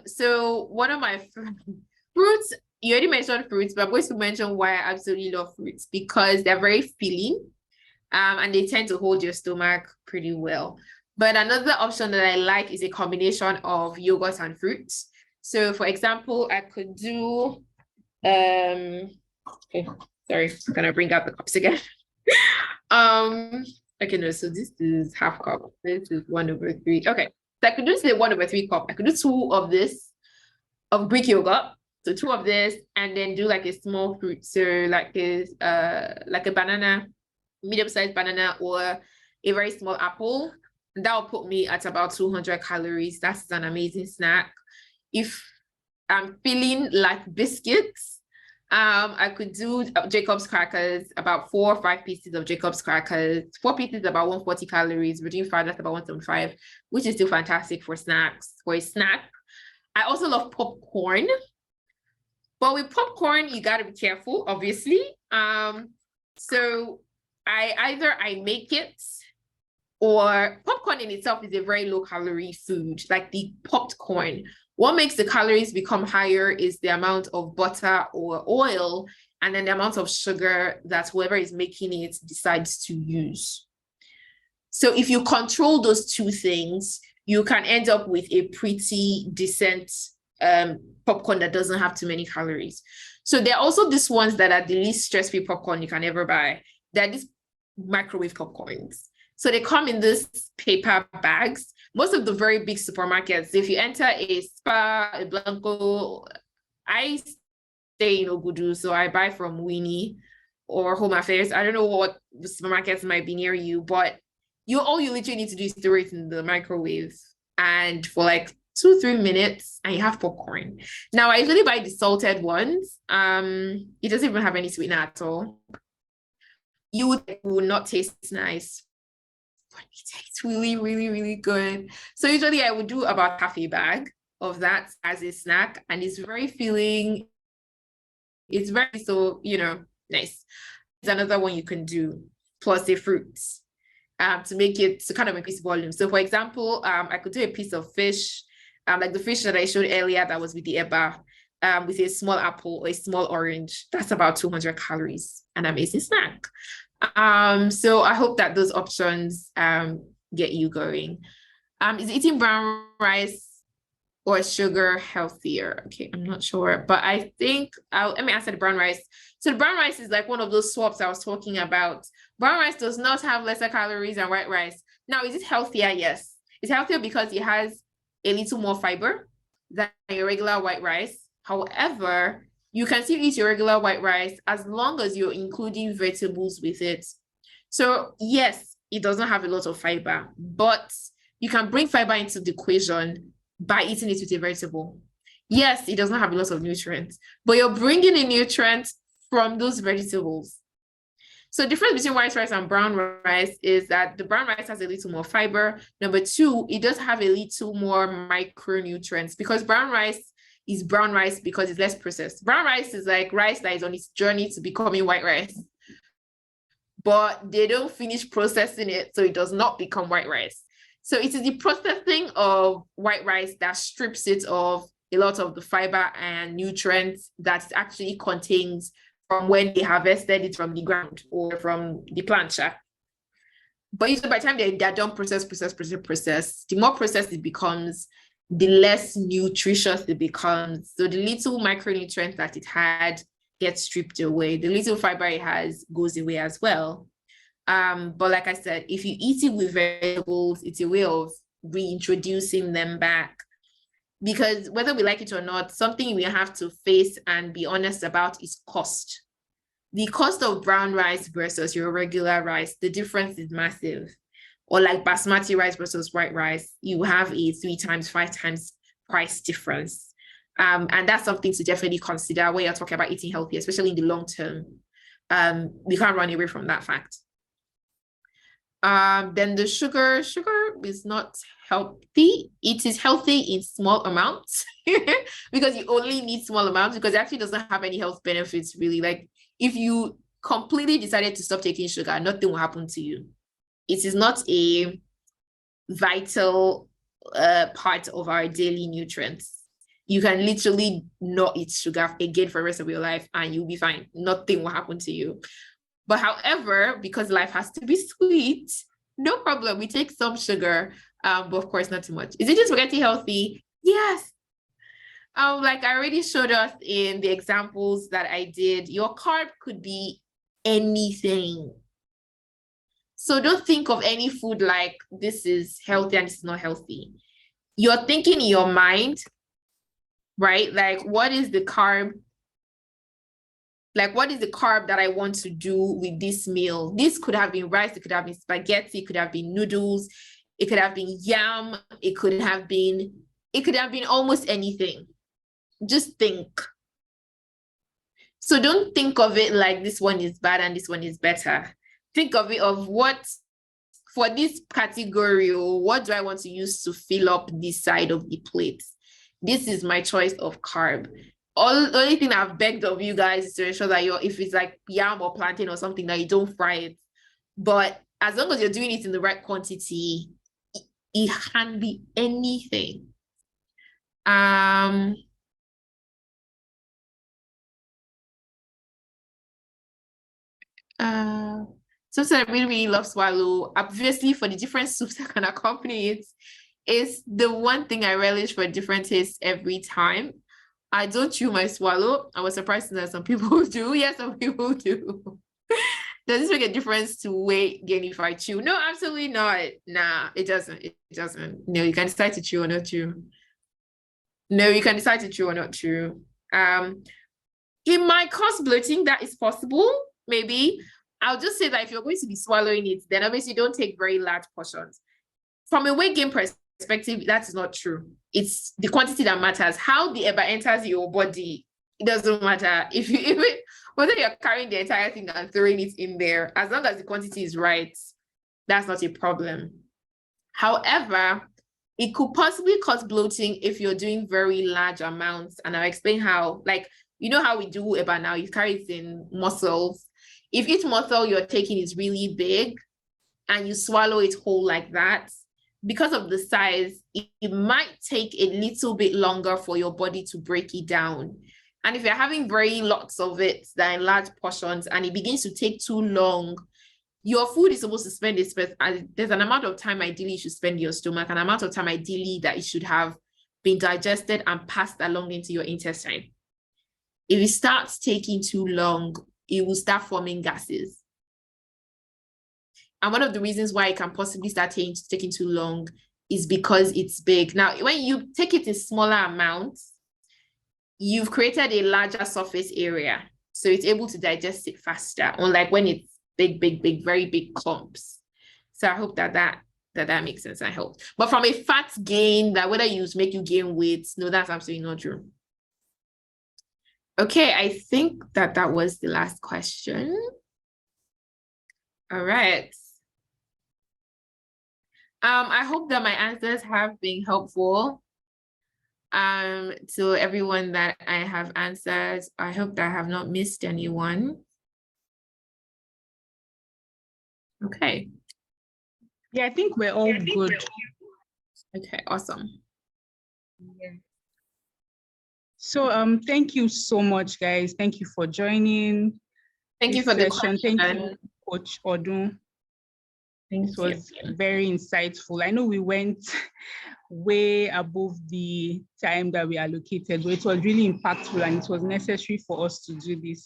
So one of my fruits, you already mentioned fruits, but I'm going to mention why I absolutely love fruits, because they're very filling, and they tend to hold your stomach pretty well. But another option that I like is a combination of yogurt and fruits. So for example, I could do, okay, sorry, I'm gonna bring out the cups again. Okay, no, so this is half cup. This is 1/3. Okay, so I could do say 1/3 cup. I could do 2 of this of Greek yogurt. So 2 of this, and then do like a small fruit. So like a banana, medium-sized banana, or a very small apple. That will put me at about 200 calories. That's an amazing snack. If I'm feeling like biscuits, I could do Jacob's crackers, about 4 or 5 pieces of Jacob's crackers. 4 pieces, about 140 calories. Reducing 5, that's about 175, which is still fantastic for snacks, for a snack. I also love popcorn. But with popcorn, you got to be careful, obviously. So I make it, or popcorn in itself is a very low calorie food, like the popped corn. What makes the calories become higher is the amount of butter or oil, and then the amount of sugar that whoever is making it decides to use. So if you control those 2 things, you can end up with a pretty decent popcorn that doesn't have too many calories. So there are also these ones that are the least stress-free popcorn you can ever buy. They're these microwave popcorns. So they come in these paper bags. Most of the very big supermarkets, if you enter a Spa, a Blanco, I stay in Ogudu, so I buy from Winnie or Home Affairs. I don't know what supermarkets might be near you, but all you literally need to do is throw it in the microwave, and for like 2-3 minutes, and you have popcorn. Now, I usually buy the salted ones. It doesn't even have any sweetener at all. It will not taste nice, but it tastes really, really, really good. So usually I would do about half a bag of that as a snack, and it's very filling. It's very, so, nice. It's another one you can do, plus the fruits, to make it, to kind of increase volume. So for example, I could do a piece of fish, like the fish that I showed earlier that was with the eba, with a small apple or a small orange. That's about 200 calories, an amazing snack. So I hope that those options get you going. Is eating brown rice or sugar healthier? Okay, I'm not sure, but I think let me answer the brown rice. So the brown rice is like one of those swaps I was talking about. Brown rice does not have lesser calories than white rice. Now, is it healthier? Yes. It's healthier because it has a little more fiber than your regular white rice. However, you can still eat your regular white rice as long as you're including vegetables with it. So yes, it doesn't have a lot of fiber, but you can bring fiber into the equation by eating it with a vegetable. Yes, it doesn't have a lot of nutrients, but you're bringing in nutrients from those vegetables. So the difference between white rice and brown rice is that the brown rice has a little more fiber. Number 2, it does have a little more micronutrients, because brown rice is brown rice because it's less processed. Brown rice is like rice that is on its journey to becoming white rice, but they don't finish processing it, so it does not become white rice. So it is the processing of white rice that strips it of a lot of the fiber and nutrients that it actually contains from when they harvested it from the ground or from the plant. But usually by the time they're done process, the more processed it becomes, the less nutritious it becomes. So the little micronutrients that it had get stripped away. The little fiber it has goes away as well. But like I said, if you eat it with vegetables, it's a way of reintroducing them back. Because whether we like it or not, something we have to face and be honest about is cost. The cost of brown rice versus your regular rice, the difference is massive. Or like basmati rice versus white rice, you have a 3 times, 5 times price difference. And that's something to definitely consider when you're talking about eating healthy, especially in the long term. We can't run away from that fact. Then the sugar is not healthy. It is healthy in small amounts because you only need small amounts, because it actually doesn't have any health benefits really. Like if you completely decided to stop taking sugar, nothing will happen to you. It is not a vital part of our daily nutrients. You can literally not eat sugar again for the rest of your life and you'll be fine. Nothing will happen to you. But however, because life has to be sweet, no problem. We take some sugar, but of course not too much. Is it just spaghetti healthy? Yes. Like I already showed us in the examples that I did, your carb could be anything. So don't think of any food like this is healthy and it's not healthy. You're thinking in your mind, right? Like, what is the carb? Like, what is the carb that I want to do with this meal? This could have been rice, it could have been spaghetti, it could have been noodles, it could have been yam, it could have been almost anything. Just think. So don't think of it like this one is bad and this one is better. Think of it of what, for this category, or what do I want to use to fill up this side of the plate? This is my choice of carb. The only thing I've begged of you guys is to ensure that if it's like yam or plantain or something, that you don't fry it. But as long as you're doing it in the right quantity, it can be anything. Something I really, really love swallow, obviously for the different soups that can accompany it, is the one thing I relish for different tastes every time. I don't chew my swallow. I was surprised that some people do. Yes, some people do. Does this make a difference to weight gain if I chew? No, absolutely not. Nah, it doesn't. It doesn't. No, you can decide to chew or not chew. No, you can decide to chew or not chew. It might cause bloating. That is possible. Maybe. I'll just say that if you're going to be swallowing it, then obviously don't take very large portions. From a weight gain perspective, that is not true. It's the quantity that matters. How the EBA enters your body, it doesn't matter. Whether you're carrying the entire thing and throwing it in there, as long as the quantity is right, that's not a problem. However, it could possibly cause bloating if you're doing very large amounts. And I'll explain how, like, you know how we do EBA now, you carry it in muscles. If each muscle you're taking is really big and you swallow it whole like that, because of the size, it might take a little bit longer for your body to break it down. And if you're having very lots of it, that in large portions, and it begins to take too long, your food is supposed to spend there's an amount of time ideally you should spend in your stomach, an amount of time ideally that it should have been digested and passed along into your intestine. If it starts taking too long, it will start forming gases. And one of the reasons why it can possibly start taking too long is because it's big. Now, when you take it in smaller amounts, you've created a larger surface area. So it's able to digest it faster, unlike when it's big, very big clumps. So I hope that makes sense. I hope. But from a fat gain, that whether you make you gain weight, no, that's absolutely not true. Okay, I think that was the last question. All right. I hope that my answers have been helpful to everyone that I have answered. I hope that I have not missed anyone. Okay. Yeah, I think we're all good. Okay, awesome. Yeah. So thank you so much, guys. Thank you for joining. Thank you for the question. Thank you, Coach Odun. This was very insightful. I know we went way above the time that we allocated, but it was really impactful and it was necessary for us to do this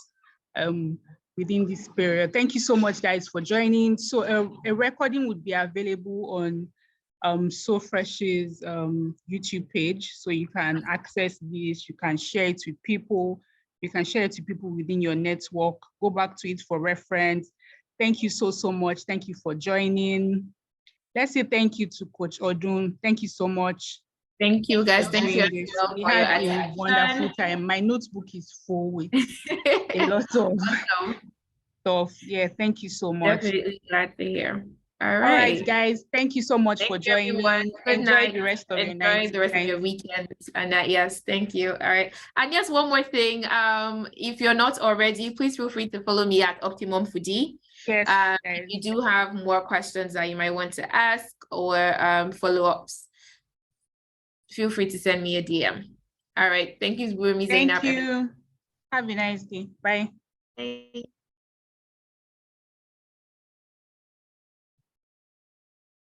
within this period. Thank you so much, guys, for joining. So a recording would be available on So Fresh's YouTube page. So you can access this, you can share it with people, you can share it to people within your network, go back to it for reference. Thank you so much. Thank you for joining. Let's say thank you to Coach Odun. Thank you so much. Thank you, guys. Thank you Doing this. for We your had a attention. wonderful time. My notebook is full with a lot of Awesome. stuff. Yeah, thank you so much. Definitely glad to hear. All All right, right. guys. Thank you so much Thank for you, everyone. joining. Good Enjoy night. the rest of your Enjoy night. the rest of your weekend. And yes, thank you. All right. And just one more thing. If you're not already, please feel free to follow me at Optimum Foodie. Yes, If you do have more questions that you might want to ask or follow-ups, feel free to send me a DM. All right. Thank you, Burmi. Thank you. Have a nice day. Bye. Bye.